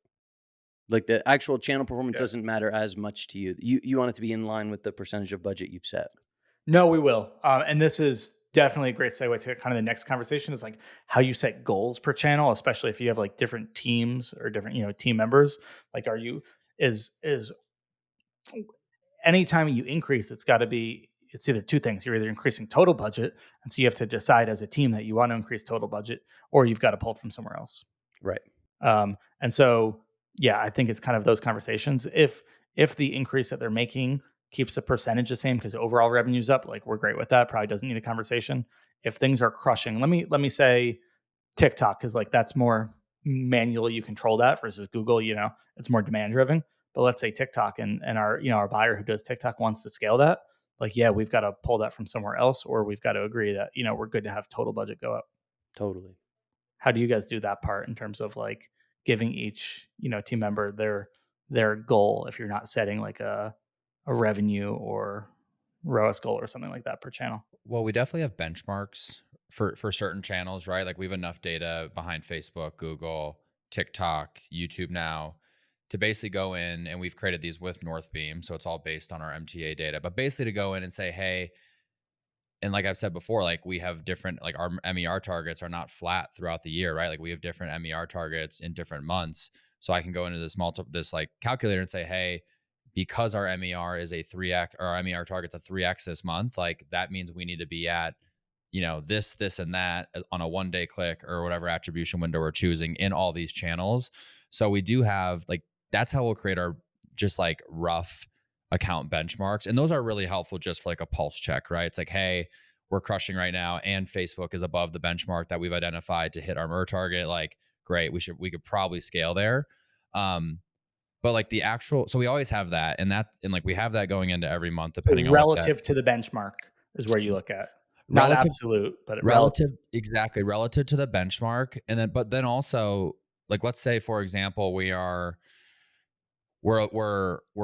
Like the actual channel performance Good. doesn't matter as much to you. You want it to be in line with the percentage of budget you've set. No, we will. And this is definitely a great segue to kind of the next conversation is like how you set goals per channel, especially if you have like different teams or different, team members. Like, is anytime you increase, it's either two things. You're either increasing total budget. And so you have to decide as a team that you want to increase total budget, or you've got to pull from somewhere else. Right. And so, yeah, I think it's kind of those conversations. If the increase that they're making keeps the percentage the same because overall revenue's up, like we're great with that. Probably doesn't need a conversation. If things are crushing, let me say TikTok, because like that's more manually you control that versus Google. It's more demand driven. But let's say TikTok and our buyer who does TikTok wants to scale that. Like, yeah, we've got to pull that from somewhere else, or we've got to agree that we're good to have total budget go up. Totally. How do you guys do that part in terms of like giving each team member their goal if you're not setting like a revenue or ROAS goal or something like that per channel? Well, we definitely have benchmarks for certain channels, right? Like we have enough data behind Facebook, Google, TikTok, YouTube now to basically go in, and we've created these with Northbeam. So it's all based on our MTA data, but basically to go in and say, hey, and like I've said before, like we have different, like our MER targets are not flat throughout the year, right? Like we have different MER targets in different months. So I can go into this like calculator and say, hey, because our MER is a 3x, or our MER target's a 3x this month, like that means we need to be at, this and that on a 1 day click or whatever attribution window we're choosing in all these channels. So we do have like, that's how we'll create our just like rough account benchmarks. And those are really helpful just for like a pulse check, right? It's like, hey, we're crushing right now, and Facebook is above the benchmark that we've identified to hit our MER target. Like, great, we could probably scale there. But like the actual, so we always have that, and like we have that going into every month, depending on what that Relative to the benchmark is where you look at, not relative, absolute, but relative. exactly relative to the benchmark. And then, but then also, like, let's say, for example, we're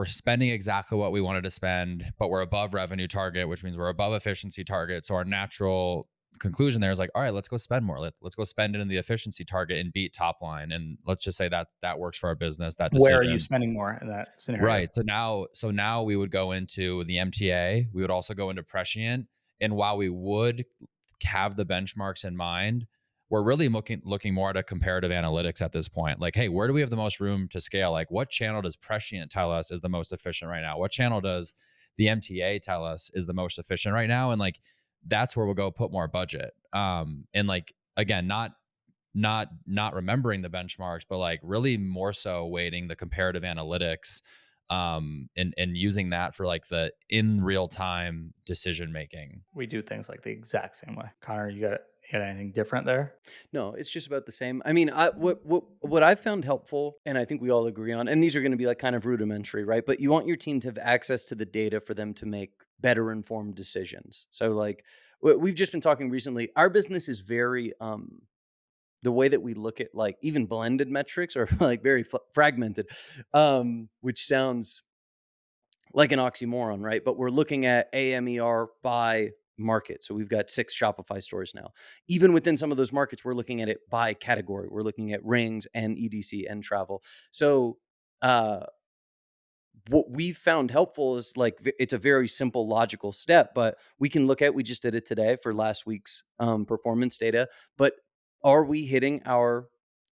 spending exactly what we wanted to spend, but we're above revenue target, which means we're above efficiency target. So our natural conclusion there is like, all right, let's go spend more. Let's go spend it in the efficiency target and beat top line. And let's just say that works for our business, that decision. Where are you spending more in that scenario? Right. So now we would go into the MTA. We would also go into Prescient. And while we would have the benchmarks in mind, we're really looking more at a comparative analytics at this point. Like, hey, where do we have the most room to scale? Like, what channel does Prescient tell us is the most efficient right now? What channel does the MTA tell us is the most efficient right now? And like, that's where we'll go put more budget. And like, again, not remembering the benchmarks, but like really more so weighting the comparative analytics, and using that for like the in real time decision making. We do things like the exact same way. Connor, you got anything different there? No, it's just about the same. I mean, what I've found helpful, and I think we all agree on, and these are going to be like kind of rudimentary, right? But you want your team to have access to the data for them to make better informed decisions. So like we've just been talking recently, our business is very the way that we look at like even blended metrics are like very fragmented, which sounds like an oxymoron, right? But we're looking at AMER by market. So we've got 6 Shopify stores now. Even within some of those markets, we're looking at it by category. We're looking at rings and EDC and travel. So what we found helpful is like it's a very simple logical step, but we can look at, we just did it today for last week's performance data, but are we hitting our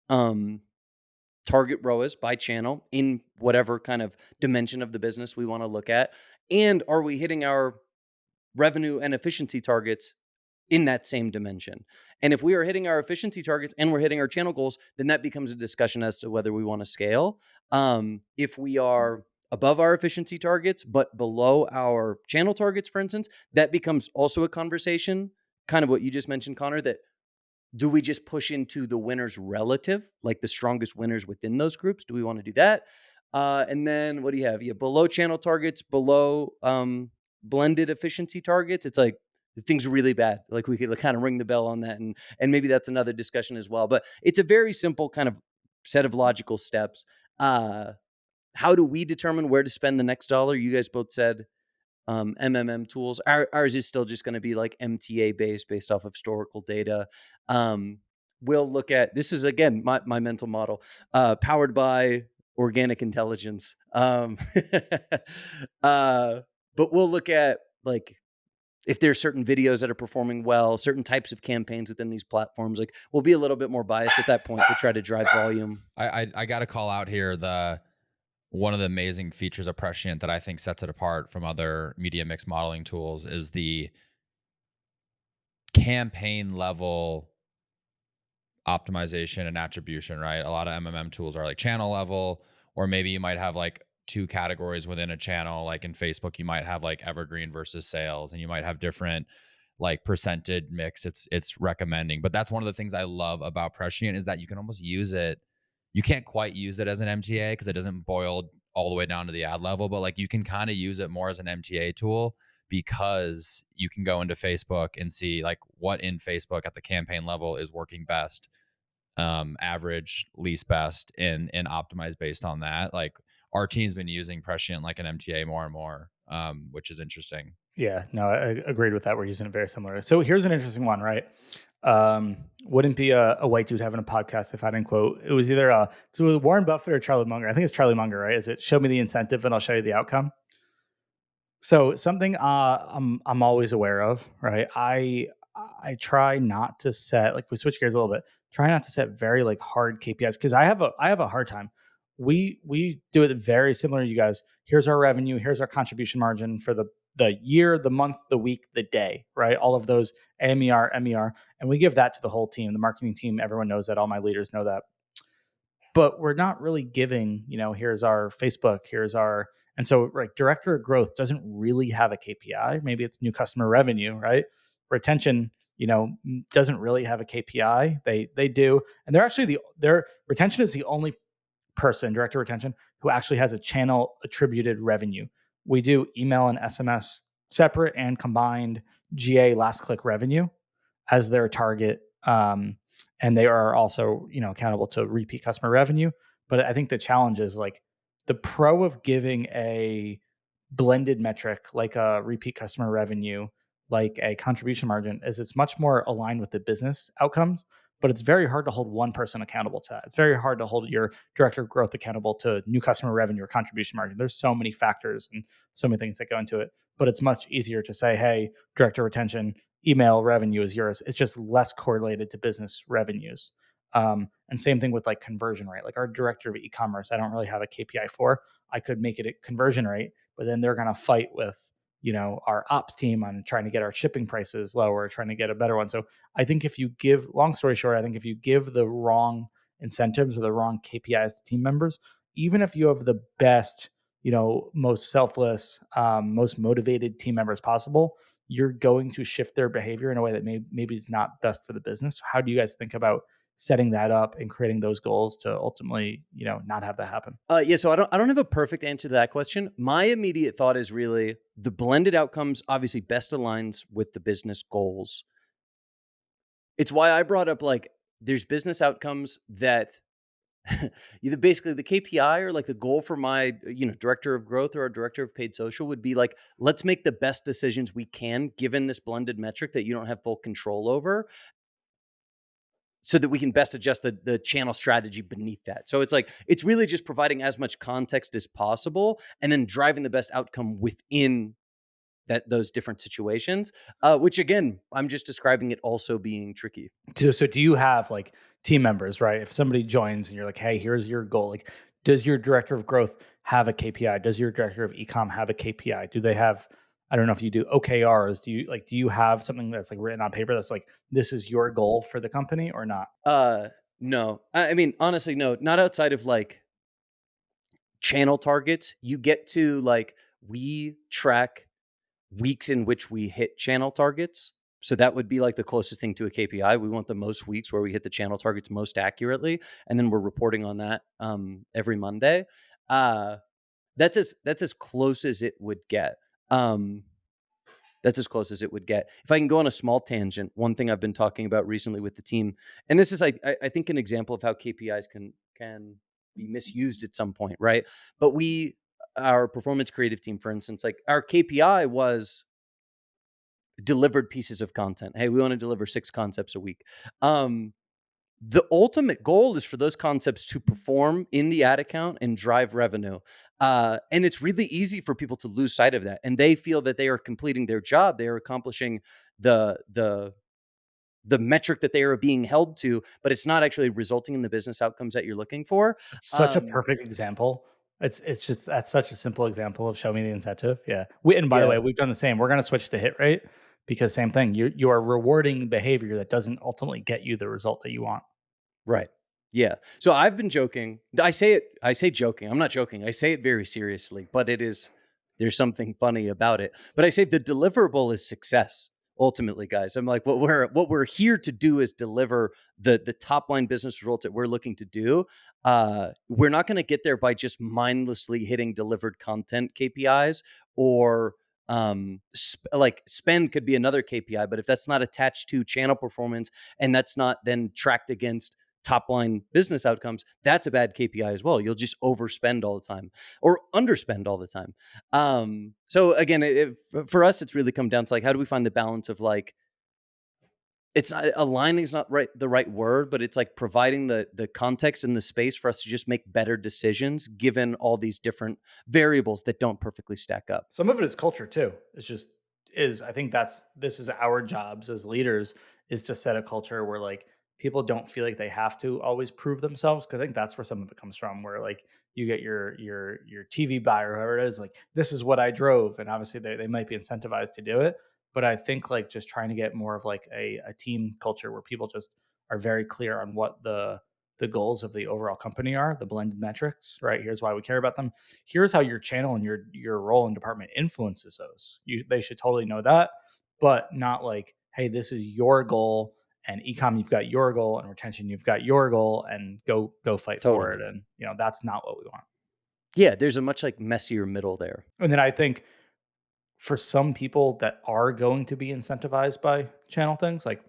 target ROAS by channel in whatever kind of dimension of the business we want to look at? And are we hitting our revenue and efficiency targets in that same dimension? And if we are hitting our efficiency targets and we're hitting our channel goals, then that becomes a discussion as to whether we want to scale. If we are above our efficiency targets, but below our channel targets, for instance, that becomes also a conversation, kind of what you just mentioned, Connor, that do we just push into the winners relative, like the strongest winners within those groups? Do we want to do that? And then what do you have? You have below channel targets, below blended efficiency targets. It's like things are really bad. Like we could kind of ring the bell on that. And maybe that's another discussion as well. But it's a very simple kind of set of logical steps. How do we determine where to spend the next dollar? You guys both said MMM tools. Ours is still just going to be like MTA based off of historical data. We'll look at, this is again my mental model, powered by organic intelligence. But we'll look at like if there's certain videos that are performing well, certain types of campaigns within these platforms. Like we'll be a little bit more biased at that point to try to drive volume. I got to call out here one of the amazing features of Prescient that I think sets it apart from other media mix modeling tools is the campaign level optimization and attribution, right? A lot of MMM tools are like channel level, or maybe you might have like two categories within a channel. Like in Facebook, you might have like evergreen versus sales, and you might have different like percentage mix it's recommending. But that's one of the things I love about Prescient is that you can almost use it. You can't quite use it as an MTA because it doesn't boil all the way down to the ad level, but like you can kind of use it more as an MTA tool because you can go into Facebook and see like what in Facebook at the campaign level is working best, average, least best, and optimize based on that. Like our team's been using Prescient like an MTA more and more, which is interesting. Yeah, no, I agreed with that. We're using it very similar. So here's an interesting one, right? Wouldn't be a white dude having a podcast if I didn't quote. It was either so Warren Buffett or Charlie Munger. I think it's Charlie Munger, right? Is it show me the incentive and I'll show you the outcome? So something I'm always aware of, right? I try not to set, like, we switch gears a little bit. Try not to set very like hard KPIs because I have a hard time. We do it very similar to you guys. Here's our revenue. Here's our contribution margin for the year, the month, the week, the day, right? All of those AMER, MER, and we give that to the whole team, the marketing team. Everyone knows that. All my leaders know that. But we're not really giving, here's our Facebook, and so like director of growth doesn't really have a KPI. Maybe it's new customer revenue, right? Retention, doesn't really have a KPI. They do, and their retention is the only person, director of retention, who actually has a channel attributed revenue. We do email and SMS separate and combined GA last click revenue as their target. And they are also, accountable to repeat customer revenue. But I think the challenge is like the pro of giving a blended metric like a repeat customer revenue, like a contribution margin, is it's much more aligned with the business outcomes. But it's very hard to hold one person accountable to that. It's very hard to hold your director of growth accountable to new customer revenue or contribution margin. There's so many factors and so many things that go into it. But it's much easier to say, hey, director of retention, email revenue is yours. It's just less correlated to business revenues. And same thing with like conversion rate. Like our director of e-commerce, I don't really have a KPI for. I could make it a conversion rate, but then they're going to fight with our ops team on trying to get our shipping prices lower, trying to get a better one. So I think if you give, long story short, I think if you give the wrong incentives or the wrong KPIs to team members, even if you have the best, most selfless, most motivated team members possible, you're going to shift their behavior in a way that maybe is not best for the business. How do you guys think about setting that up and creating those goals to ultimately, not have that happen? Yeah, so I don't have a perfect answer to that question. My immediate thought is really the blended outcomes obviously best aligns with the business goals. It's why I brought up like there's business outcomes that either basically the KPI or like the goal for my director of growth or our director of paid social would be like, let's make the best decisions we can given this blended metric that you don't have full control over, so that we can best adjust the channel strategy beneath that. So it's really just providing as much context as possible and then driving the best outcome within those different situations, which again, I'm just describing it also being tricky. So do you have like team members, right? If somebody joins and you're like, hey, here's your goal, like, does your director of growth have a KPI? Does your director of ecom have a KPI? Do they have, I don't know if you do OKRs. Do you have something that's like written on paper that's like, this is your goal for the company or not? No. I mean, honestly, no, not outside of like channel targets. You get to like, we track weeks in which we hit channel targets. So that would be like the closest thing to a KPI. We want the most weeks where we hit the channel targets most accurately. And then we're reporting on that every Monday. That's as close as it would get. That's as close as it would get. If I can go on a small tangent, one thing I've been talking about recently with the team, and this is I think an example of how KPIs can be misused at some point, right? But our performance creative team, for instance, like our KPI was delivered pieces of content. Hey, we want to deliver 6 concepts a week. the ultimate goal is for those concepts to perform in the ad account and drive revenue. And it's really easy for people to lose sight of that. And they feel that they are completing their job. They are accomplishing the metric that they are being held to, but it's not actually resulting in the business outcomes that you're looking for. It's such a perfect example. It's just that's such a simple example of show me the incentive. Yeah. And by the Yeah. way, we've done the same. We're going to switch to hit rate because same thing. You are rewarding behavior that doesn't ultimately get you the result that you want. Right. Yeah. So I've been joking. I say joking. I'm not joking. I say it very seriously, but there's something funny about it. But I say the deliverable is success. Ultimately, guys, I'm like, what we're here to do is deliver the top line business results that we're looking to do. We're not going to get there by just mindlessly hitting delivered content KPIs or like spend could be another KPI, but if that's not attached to channel performance and that's not then tracked against top line business outcomes, that's a bad KPI as well. You'll just overspend all the time or underspend all the time. So again, for us, it's really come down to like, how do we find the balance of like, it's not aligning is not the right word, but it's like providing the context and the space for us to just make better decisions given all these different variables that don't perfectly stack up. Some of it is culture too. I think this is our jobs as leaders is to set a culture where like people don't feel like they have to always prove themselves. Cause I think that's where some of it comes from, where like you get your TV buyer, whoever it is, like this is what I drove. And obviously they might be incentivized to do it. But I think like just trying to get more of like a team culture where people just are very clear on what the goals of the overall company are, the blended metrics, right? Here's why we care about them. Here's how your channel and your role and department influences those. They should totally know that, but not like, hey, this is your goal, and ecom you've got your goal, and retention you've got your goal, and go fight for it. And that's not what we want. Yeah, there's a much like messier middle there. And then I think for some people that are going to be incentivized by channel things, like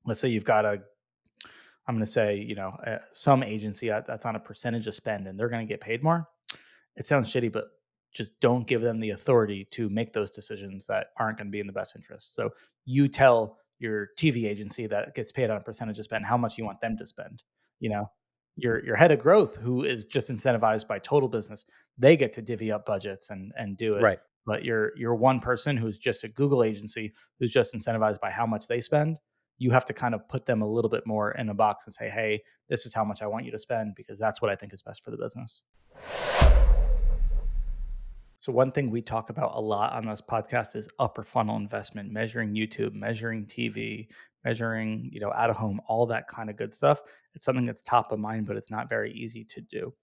let's say you've got I'm going to say, some agency that's on a percentage of spend and they're going to get paid more. It sounds shitty, but just don't give them the authority to make those decisions that aren't going to be in the best interest. So you tell your TV agency that gets paid on a percentage of spend how much you want them to spend. Your head of growth, who is just incentivized by total business, they get to divvy up budgets and do it. Right. But your one person who's just a Google agency who's just incentivized by how much they spend, you have to kind of put them a little bit more in a box and say, hey, this is how much I want you to spend because that's what I think is best for the business. So one thing we talk about a lot on this podcast is upper funnel investment, measuring YouTube, measuring TV, measuring, out of home, all that kind of good stuff. It's something that's top of mind, but it's not very easy to do.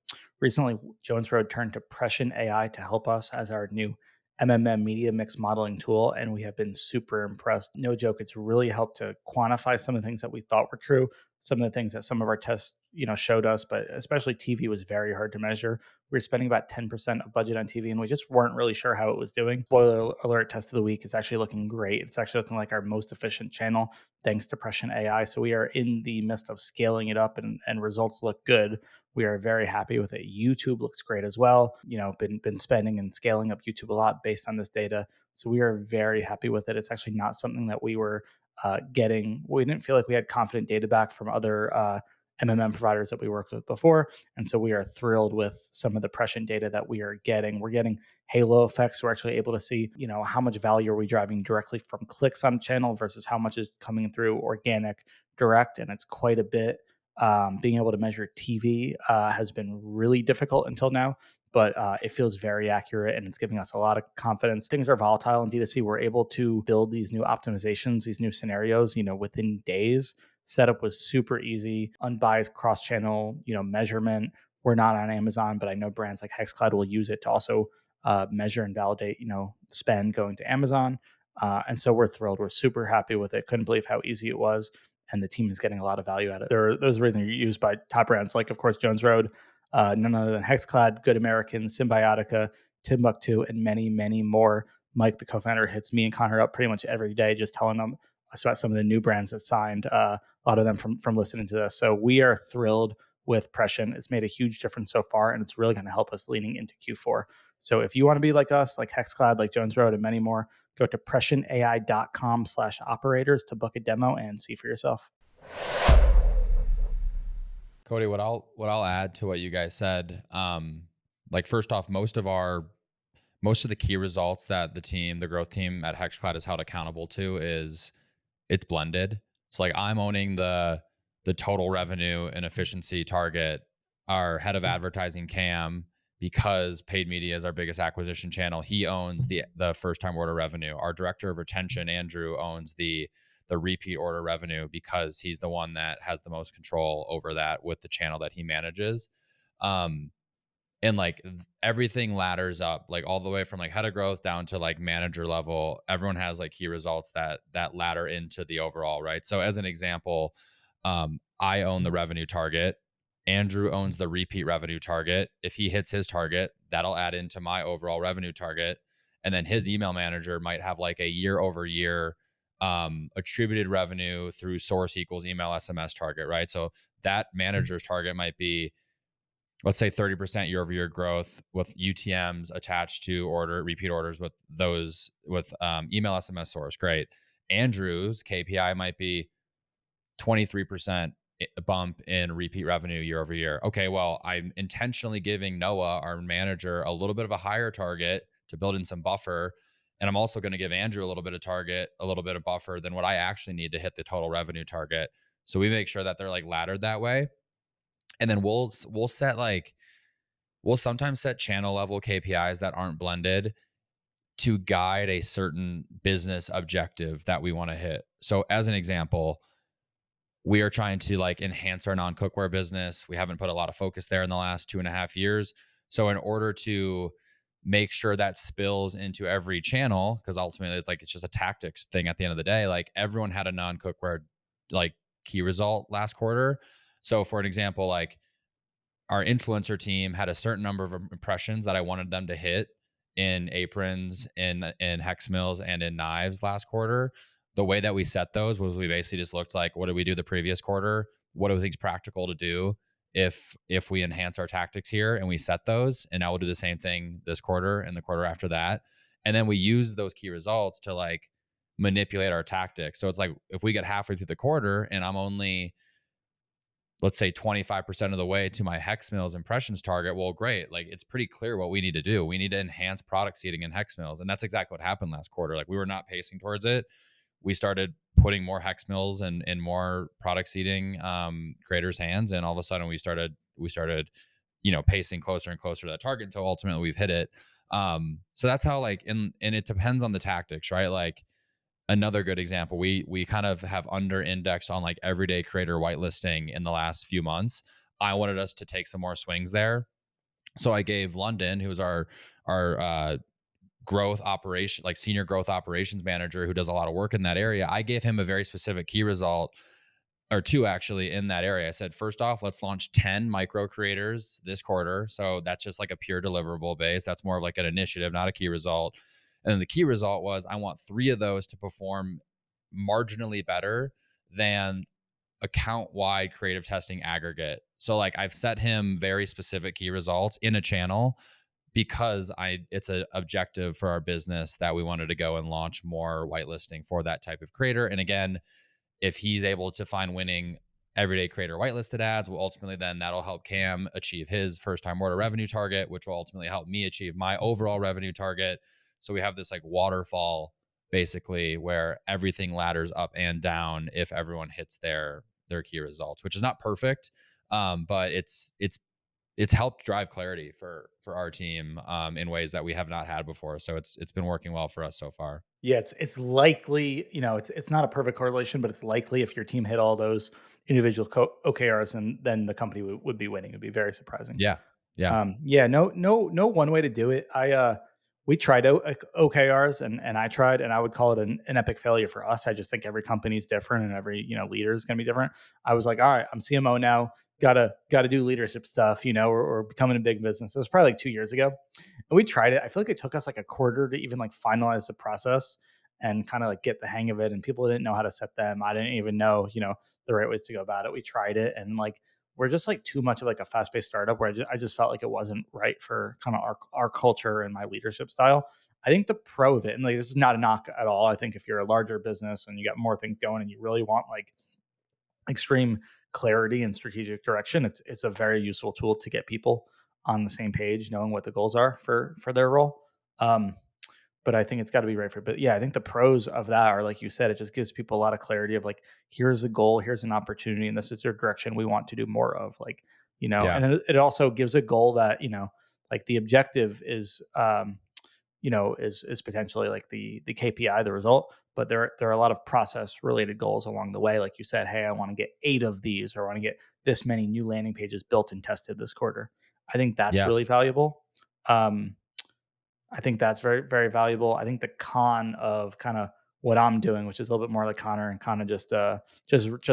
Recently, Jones Road turned to Prescient AI to help us as our new MMM media mix modeling tool, and we have been super impressed. No joke, it's really helped to quantify some of the things that we thought were true, some of the things that some of our tests, showed us, but especially TV was very hard to measure. We were spending about 10% of budget on TV, and we just weren't really sure how it was doing. Spoiler alert, test of the week, it's actually looking great. It's actually looking like our most efficient channel, thanks to Prescient AI. So we are in the midst of scaling it up, and results look good. We are very happy with it. YouTube looks great as well. Been spending and scaling up YouTube a lot based on this data. So we are very happy with it. It's actually not something that we were getting. We didn't feel like we had confident data back from other MMM providers that we worked with before. And so we are thrilled with some of the Prescient data that we are getting. We're getting halo effects. We're actually able to see, how much value are we driving directly from clicks on channel versus how much is coming through organic direct. And it's quite a bit. Being able to measure TV has been really difficult until now, but it feels very accurate and it's giving us a lot of confidence. Things are volatile in D2C. We're able to build these new optimizations, these new scenarios, within days. Setup was super easy, unbiased cross-channel, measurement. We're not on Amazon, but I know brands like HexCloud will use it to also measure and validate, spend going to Amazon. And so we're thrilled. We're super happy with it. Couldn't believe how easy it was. And the team is getting a lot of value out of it. Those are reasons are used by top brands like, of course, Jones Road, none other than HexCloud, Good American, Symbiotica, Timbuktu, and many, many more. Mike, the co-founder, hits me and Connor up pretty much every day, just telling them about some of the new brands that signed, a lot of them from listening to this. So we are thrilled with Prescient. It's made a huge difference so far, and it's really going to help us leaning into Q4. So if you want to be like us, like HexCloud, like Jones Road, and many more, go to prescientai.com/operators to book a demo and see for yourself. Cody, what I'll add to what you guys said, like first off, most of the key results that the growth team at HexCloud is held accountable to is it's blended. So like I'm owning the total revenue and efficiency target. Our head of advertising Cam, because paid media is our biggest acquisition channel, he owns the first time order revenue. Our director of retention, Andrew, owns the repeat order revenue because he's the one that has the most control over that with the channel that he manages. And like everything ladders up, like all the way from like head of growth down to like manager level. Everyone has like key results that ladder into the overall, right? So as an example, I own the revenue target. Andrew owns the repeat revenue target. If he hits his target, that'll add into my overall revenue target. And then his email manager might have like a year over year attributed revenue through source equals email SMS target, right? So that manager's target might be, let's say 30% year over year growth with UTMs attached to repeat orders with those with email SMS source. Great. Andrew's KPI might be 23% bump in repeat revenue year over year. Okay, well, I'm intentionally giving Noah, our manager, a little bit of a higher target to build in some buffer. And I'm also going to give Andrew a little bit of buffer than what I actually need to hit the total revenue target. So we make sure that they're like laddered that way. And then we'll sometimes set channel level KPIs that aren't blended to guide a certain business objective that we want to hit. So as an example, we are trying to like enhance our non-cookware business. We haven't put a lot of focus there in the last 2.5 years. So in order to make sure that spills into every channel, because ultimately it's just a tactics thing at the end of the day, like everyone had a non-cookware like key result last quarter. So for an example, like our influencer team had a certain number of impressions that I wanted them to hit in aprons, in hex mills, and in knives last quarter. The way that we set those was we basically just looked like, what did we do the previous quarter? What do we think is practical to do if we enhance our tactics here, and we set those, and now we'll do the same thing this quarter and the quarter after that. And then we use those key results to like manipulate our tactics. So it's like if we get halfway through the quarter and I'm only, let's say 25% of the way to my hex mills impressions target, well, great. Like it's pretty clear what we need to do. We need to enhance product seeding in hex mills. And that's exactly what happened last quarter. Like we were not pacing towards it. We started putting more hex mills and more product seeding creators' hands. And all of a sudden we started, pacing closer and closer to that target until ultimately we've hit it. So that's how like, and it depends on the tactics, right? Like, another good example, we kind of have under indexed on like everyday creator whitelisting in the last few months. I wanted us to take some more swings there. So I gave London, who was our growth operation, like senior growth operations manager who does a lot of work in that area, I gave him a very specific key result, or two actually, in that area. I said, first off, let's launch 10 micro creators this quarter. So that's just like a pure deliverable base. That's more of like an initiative, not a key result. And then the key result was I want 3 of those to perform marginally better than account wide creative testing aggregate. So like I've set him very specific key results in a channel because it's an objective for our business that we wanted to go and launch more whitelisting for that type of creator. And again, if he's able to find winning everyday creator whitelisted ads, well, ultimately then that'll help Cam achieve his first time order revenue target, which will ultimately help me achieve my overall revenue target. So we have this like waterfall basically where everything ladders up and down if everyone hits their key results, which is not perfect. But it's helped drive clarity for our team in ways that we have not had before. So it's been working well for us so far. Yeah, it's likely, it's not a perfect correlation, but it's likely if your team hit all those individual OKRs, and then the company would be winning. It'd be very surprising. Yeah. Yeah. Yeah, no one way to do it. We tried OKRs, and I tried, and I would call it an epic failure for us. I just think every company is different, and every leader is going to be different. I was like, all right, I'm CMO now, gotta do leadership stuff, or becoming a big business. It was probably like 2 years ago, and we tried it. I feel like it took us like a quarter to even like finalize the process and kind of like get the hang of it. And people didn't know how to set them. I didn't even know the right ways to go about it. We tried it, and like we're just like too much of like a fast-paced startup where I just felt like it wasn't right for kind of our culture and my leadership style. I think the pro of it, and like this is not a knock at all. I think if you're a larger business and you got more things going and you really want like extreme clarity and strategic direction, it's a very useful tool to get people on the same page, knowing what the goals are for their role. Um, but I think it's got to be right for. But yeah, I think the pros of that are, like you said, it just gives people a lot of clarity of like, here's a goal, here's an opportunity, and this is their direction we want to do more of. Like, Yeah. and it also gives a goal that like the objective is is potentially like the KPI, the result, but there are a lot of process related goals along the way. Like you said, hey, I want to get 8 of these, or I want to get this many new landing pages built and tested this quarter. I think that's Yeah. really valuable. Um, I think that's very, very valuable. I think the con of kind of what I'm doing, which is a little bit more like Connor and kind of just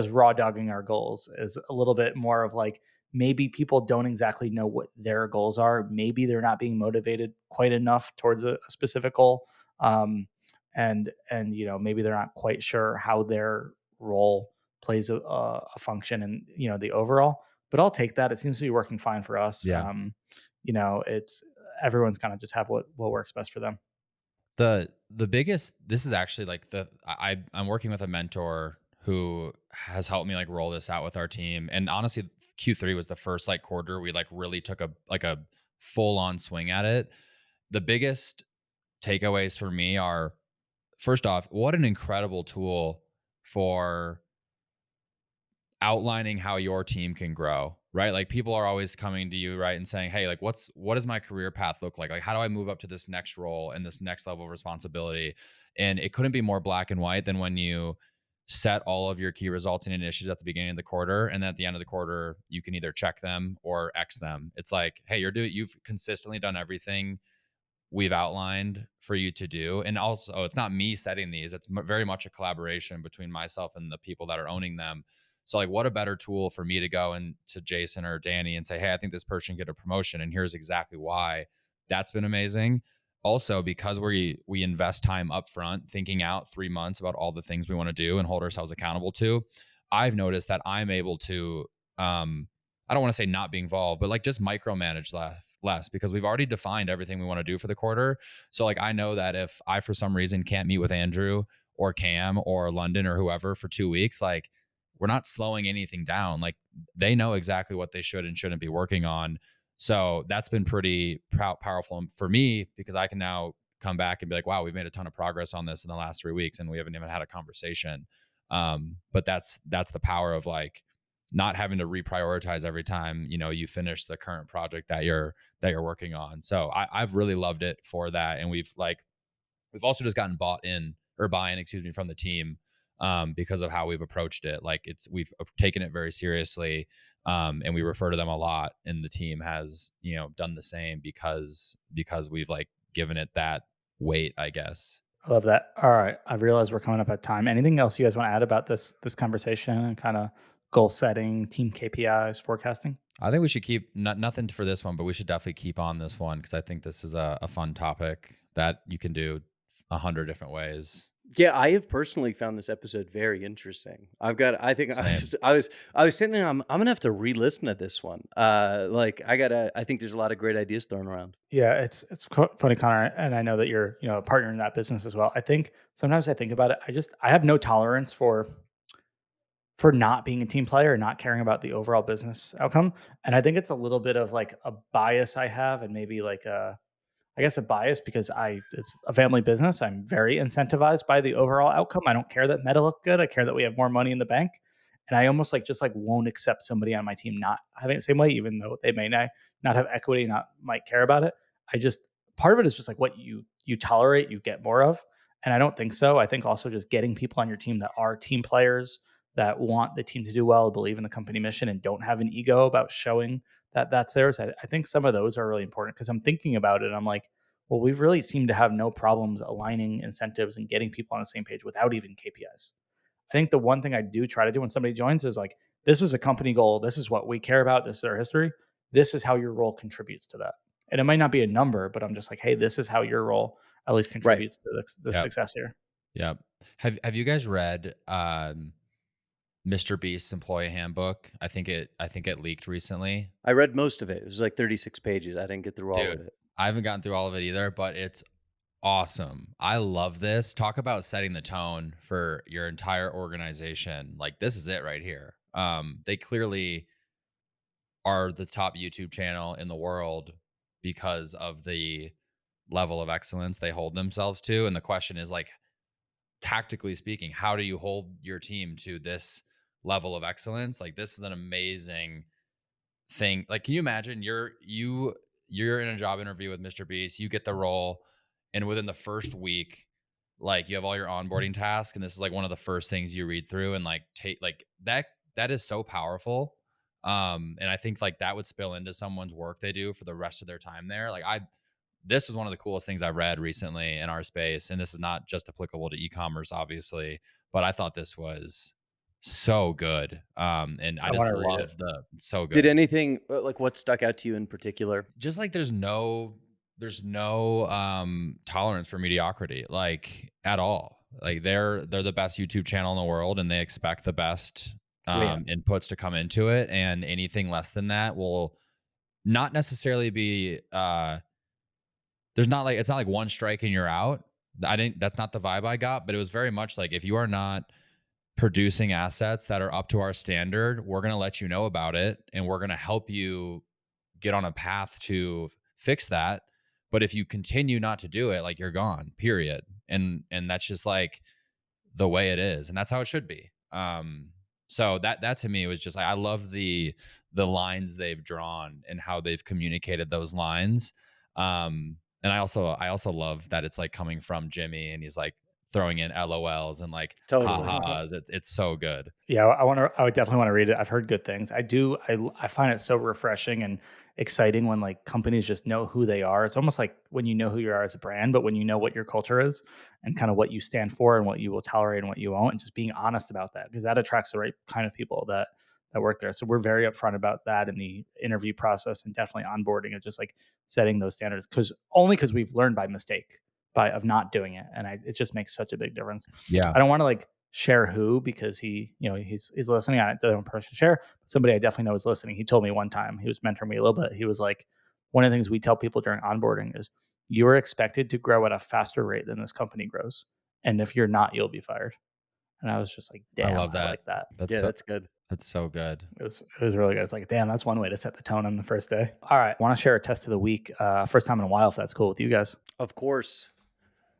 raw dogging our goals, is a little bit more of like maybe people don't exactly know what their goals are. Maybe they're not being motivated quite enough towards a specific goal, and maybe they're not quite sure how their role plays a function in the overall. But I'll take that. It seems to be working fine for us. Yeah. It's everyone's kind of just have what works best for them. The biggest, this is actually like I'm working with a mentor who has helped me like roll this out with our team. And honestly, Q3 was the first like quarter we like really took a full on swing at it. The biggest takeaways for me are, first off, what an incredible tool for outlining how your team can grow, right? Like people are always coming to you, right, and saying, hey, like what does my career path look like? Like how do I move up to this next role and this next level of responsibility? And it couldn't be more black and white than when you set all of your key resulting initiatives at the beginning of the quarter, and then at the end of the quarter you can either check them or X them. It's like, hey, you've consistently done everything we've outlined for you to do. And also, it's not me setting these, it's very much a collaboration between myself and the people that are owning them. So like, what a better tool for me to go and to Jason or Danny and say, hey, I think this person get a promotion and here's exactly why. That's been amazing. Also, because we invest time up front thinking out 3 months about all the things we want to do and hold ourselves accountable to, I've noticed that I'm able to I don't want to say not be involved, but like just micromanage less because we've already defined everything we want to do for the quarter. So like I know that if I for some reason can't meet with Andrew or Cam or London or whoever for 2 weeks, like we're not slowing anything down. Like they know exactly what they should and shouldn't be working on. So that's been pretty powerful for me because I can now come back and be like, wow, we've made a ton of progress on this in the last 3 weeks and we haven't even had a conversation. But that's the power of like not having to reprioritize every time you finish the current project that you're working on. So I've really loved it for that, and we've also just gotten buy-in, excuse me, from the team because of how we've approached it. Like we've taken it very seriously, and we refer to them a lot, and the team has done the same because we've like given it that weight, I guess. I love that. All right, I realize we're coming up at time. Anything else you guys want to add about this conversation and kind of goal setting, team KPIs, forecasting? I think we should keep nothing for this one, but we should definitely keep on this one because I think this is a fun topic that you can do 100 different ways. Yeah, I have personally found this episode very interesting. I think Same. I was sitting there, I'm gonna have to re-listen to this one. I think there's a lot of great ideas thrown around. Yeah, it's funny, Connor, and I know that you're a partner in that business as well. I think sometimes I think about it. I have no tolerance for not being a team player and not caring about the overall business outcome. And I think it's a little bit of like a bias I have, and maybe like I guess a bias because it's a family business. I'm very incentivized by the overall outcome. I don't care that Meta look good. I care that we have more money in the bank. And I almost like just like won't accept somebody on my team not having it the same way, even though they may not have equity, not might care about it. I just part of it is just like what you tolerate, you get more of. And I don't think so. I think also just getting people on your team that are team players that want the team to do well, believe in the company mission, and don't have an ego about showing that that's theirs. I think some of those are really important because I'm thinking about it. And I'm like, well, we've really seemed to have no problems aligning incentives and getting people on the same page without even KPIs. I think the one thing I do try to do when somebody joins is like, this is a company goal. This is what we care about. This is our history. This is how your role contributes to that. And it might not be a number, but I'm just like, hey, this is how your role at least contributes to the success here. Yeah. Have you guys read Mr. Beast's employee handbook? I think it leaked recently. I read most of it. It was like 36 pages. I didn't get through all of it. I haven't gotten through all of it either, but it's awesome. I love this. Talk about setting the tone for your entire organization. Like this is it right here. They clearly are the top YouTube channel in the world because of the level of excellence they hold themselves to. And the question is like, tactically speaking, how do you hold your team to this level of excellence? Like, this is an amazing thing. Like, can you imagine you're in a job interview with Mr. Beast, you get the role, and within the first week, like you have all your onboarding tasks, and this is like one of the first things you read through and like take like that is so powerful. And I think like that would spill into someone's work they do for the rest of their time there. Like this is one of the coolest things I've read recently in our space. And this is not just applicable to e-commerce, obviously, but I thought this was so good. And I I want just to read it. love it's so Did good. anything like what stuck out to you in particular? Just like there's no tolerance for mediocrity, like at all. Like they're the best YouTube channel in the world, and they expect the best Yeah. inputs to come into it. And anything less than that will not necessarily be there's not like, it's not like one strike and you're out. That's not the vibe I got, but it was very much like, if you are not producing assets that are up to our standard, we're going to let you know about it, and we're going to help you get on a path to fix that. But if you continue not to do it, like, you're gone, period. And that's just like the way it is, and that's how it should be. So that to me was just like, I love the lines they've drawn and how they've communicated those lines. And I also love that it's like coming from Jimmy, and he's like throwing in LOLs and like Totally. ha-has. It's so good. Yeah, I would definitely want to read it. I've heard good things. I do. I find it so refreshing and exciting when like companies just know who they are. It's almost like when you know who you are as a brand, but when you know what your culture is and kind of what you stand for and what you will tolerate and what you won't, and just being honest about that, because that attracts the right kind of people that work there. So we're very upfront about that in the interview process, and definitely onboarding of just like setting those standards, because we've learned by mistake of not doing it, and it just makes such a big difference. Yeah. I don't want to like share who, because he's listening. I don't want person to share, but somebody I definitely know is listening. He told me one time, he was mentoring me a little bit. He was like, one of the things we tell people during onboarding is you are expected to grow at a faster rate than this company grows, and if you're not, you'll be fired. And I was just like, I damn, love I that. like that. That's Yeah, so, that's good. that's so good. It was really good. It's like, damn, that's one way to set the tone on the first day. All right, I want to share a test of the week. First time in a while, if that's cool with you guys. Of course.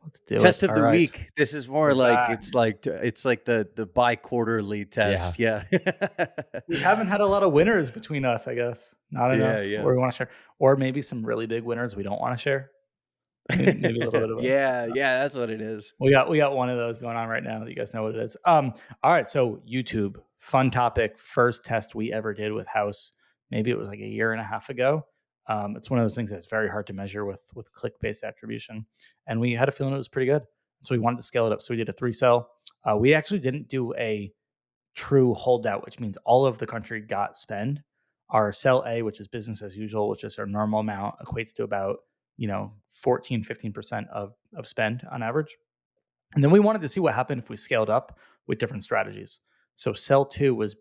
Let's do Test it. of All the right. week. This is more We're like back. it's like the bi-quarterly test. Yeah. We haven't had a lot of winners between us, I guess. Not Yeah, enough. yeah. Or we want to share, or maybe some really big winners we don't want to share. Maybe a little bit of both. Yeah, yeah, that's what it is. We got one of those going on right now. You guys know what it is. All right. So YouTube, fun topic. First test we ever did with Haus. Maybe it was like a year and a half ago. It's one of those things that's very hard to measure with click-based attribution, and we had a feeling it was pretty good. So we wanted to scale it up. So we did a 3-cell. We actually didn't do a true holdout, which means all of the country got spend. Our cell A, which is business as usual, which is our normal amount, equates to about 14, 15% of spend on average. And then we wanted to see what happened if we scaled up with different strategies. So cell 2 was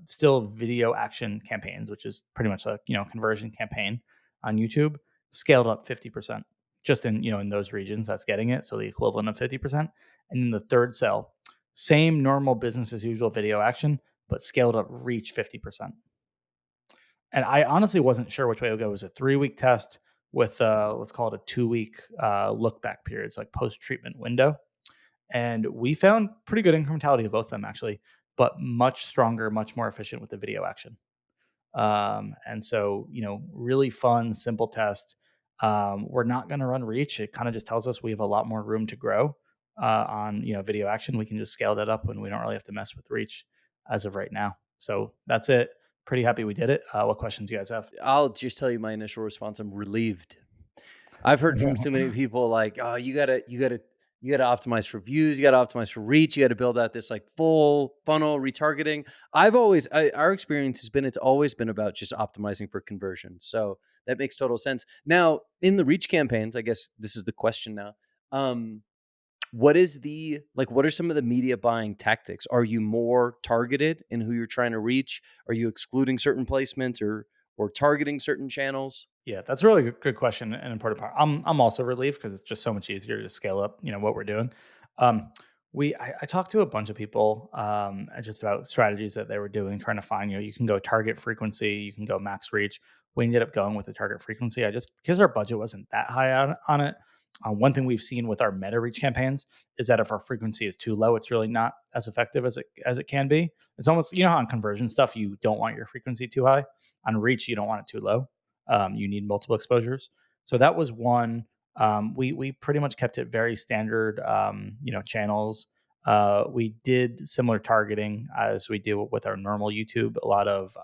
still video action campaigns, which is pretty much a conversion campaign on YouTube, scaled up 50%. Just in those regions, that's getting it. So the equivalent of 50%. And then the third cell, same normal business as usual video action, but scaled up reach 50%. And I honestly wasn't sure which way it would go. It was a 3-week test with let's call it a 2-week look back period, so like post treatment window. And we found pretty good incrementality of both of them actually, but much stronger, much more efficient with the video action. And so, really fun, simple test. We're not going to run reach. It kind of just tells us we have a lot more room to grow on, video action. We can just scale that up when we don't really have to mess with reach as of right now. So that's it. Pretty happy we did it. What questions do you guys have? I'll just tell you my initial response. I'm relieved. I've heard from so many people like, oh, you gotta optimize for views, you gotta optimize for reach, you gotta build out this like full funnel retargeting. Our experience has been, it's always been about just optimizing for conversion. So that makes total sense. Now, in the reach campaigns, I guess this is the question now. What are some of the media buying tactics? Are you more targeted in who you're trying to reach? Are you excluding certain placements or targeting certain channels? Yeah, that's a really good question and important part. I'm also relieved because it's just so much easier to scale up, what we're doing. I talked to a bunch of people just about strategies that they were doing, trying to find, you can go target frequency, you can go max reach. We ended up going with the target frequency. Because our budget wasn't that high on it. One thing we've seen with our meta reach campaigns is that if our frequency is too low, it's really not as effective as it can be. It's almost, how on conversion stuff, you don't want your frequency too high. On reach, you don't want it too low. You need multiple exposures. So that was one. We pretty much kept it very standard, channels. We did similar targeting as we do with our normal YouTube. A lot of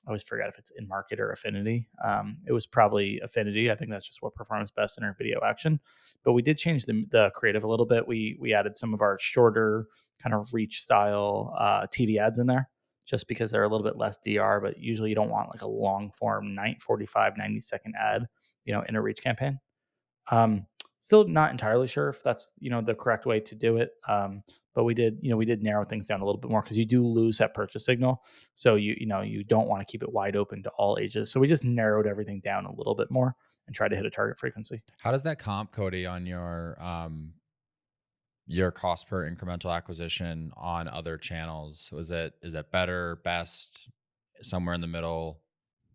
I always forget if it's in market or affinity. It was probably affinity. I think that's just what performs best in our video action. But we did change the creative a little bit. We added some of our shorter kind of reach style TV ads in there, just because they're a little bit less DR. But usually you don't want like a long form 45, 90-second ad, in a reach campaign. Still not entirely sure if that's, the correct way to do it. But we did narrow things down a little bit more, because you do lose that purchase signal. So you don't want to keep it wide open to all ages. So we just narrowed everything down a little bit more and tried to hit a target frequency. How does that comp, Cody, on your cost per incremental acquisition on other channels? Is it better, best, somewhere in the middle?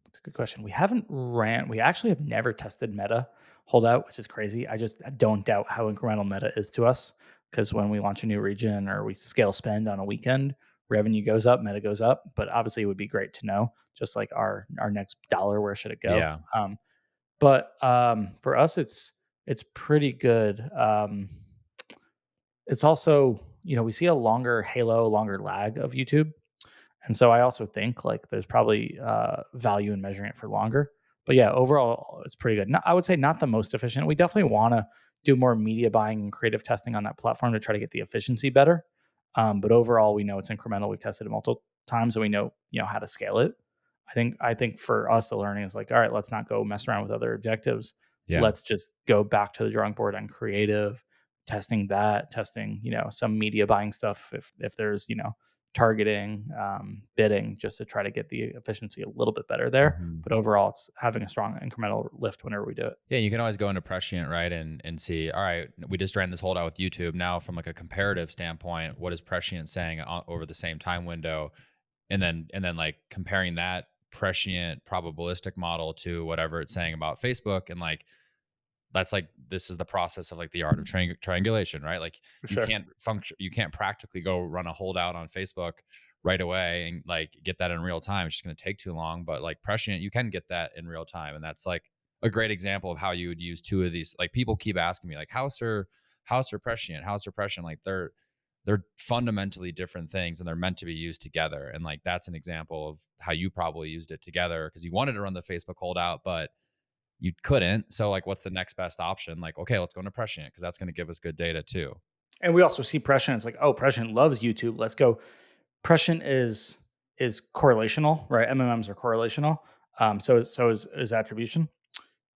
That's a good question. We actually have never tested meta holdout, which is crazy. I don't doubt how incremental meta is to us, because when we launch a new region or we scale spend on a weekend, revenue goes up, meta goes up. But obviously it would be great to know, just like our next dollar, where should it go? Yeah. But for us, it's pretty good. It's also, we see a longer halo, longer lag of YouTube. And so I also think like there's probably value in measuring it for longer. But yeah, overall, it's pretty good. I would say not the most efficient. We definitely want to do more media buying and creative testing on that platform to try to get the efficiency better. But overall, we know it's incremental. We've tested it multiple times, and we know how to scale it. I think for us, the learning is like, all right, let's not go mess around with other objectives. Yeah. Let's just go back to the drawing board on creative, testing some media buying stuff if there's targeting, bidding, just to try to get the efficiency a little bit better there. Mm-hmm. But overall, it's having a strong incremental lift whenever we do it. Yeah, you can always go into Prescient, right, and see, all right, we just ran this holdout with YouTube. Now, from like a comparative standpoint, what is Prescient saying over the same time window? And then like comparing that Prescient probabilistic model to whatever it's saying about Facebook, and like that's like, this is the process of like the art of triangulation, right? Like you can't practically go run a holdout on Facebook right away and like get that in real time. It's just going to take too long. But like Prescient, you can get that in real time, and that's like a great example of how you would use two of these. Like people keep asking me like Haus or Prescient, like they're fundamentally different things, and they're meant to be used together. And like that's an example of how you probably used it together, because you wanted to run the Facebook holdout, but you couldn't. So like, what's the next best option? Like, okay, let's go into Prescient, because that's going to give us good data too. And we also see Prescient. It's like, oh, Prescient loves YouTube. Let's go. Prescient is correlational, right? MMMs are correlational. So is attribution.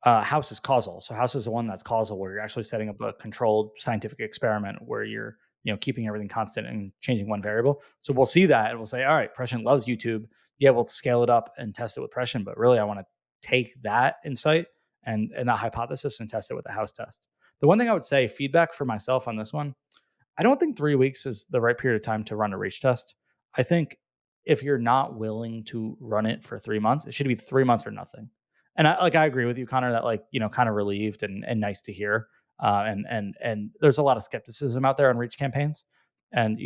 Haus is causal. So Haus is the one that's causal, where you're actually setting up a controlled scientific experiment where you're keeping everything constant and changing one variable. So we'll see that and we'll say, all right, Prescient loves YouTube. Yeah, we'll scale it up and test it with Prescient. But really, I want to take that insight and that hypothesis and test it with the Haus test. The one thing I would say, feedback for myself on this one, I don't think 3 weeks is the right period of time to run a reach test. I think if you're not willing to run it for 3 months, it should be 3 months or nothing. And I agree with you, Connor, that like, kind of relieved and nice to hear. And there's a lot of skepticism out there on reach campaigns. And,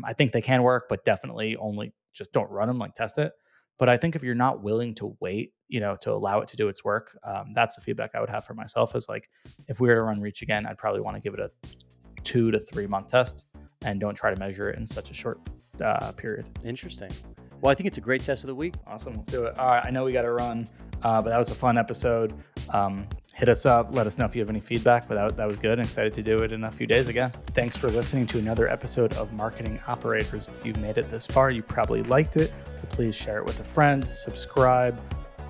I think they can work, but definitely only just don't run them, like test it. But I think if you're not willing to wait, to allow it to do its work, that's the feedback I would have for myself, is like, if we were to run reach again, I'd probably want to give it a 2 to 3 month test, and don't try to measure it in such a short period. Interesting. Well, I think it's a great test of the week. Awesome. Let's do it. All right. I know we got to run, but that was a fun episode. Hit us up. Let us know if you have any feedback, but that was good. I'm excited to do it in a few days again. Thanks for listening to another episode of Marketing Operators. If you've made it this far, you probably liked it. So please share it with a friend, subscribe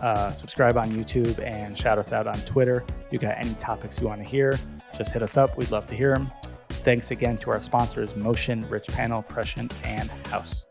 on YouTube, and shout us out on Twitter. If you got any topics you want to hear, just hit us up. We'd love to hear them. Thanks again to our sponsors, Motion, Richpanel, Prescient, and Haus.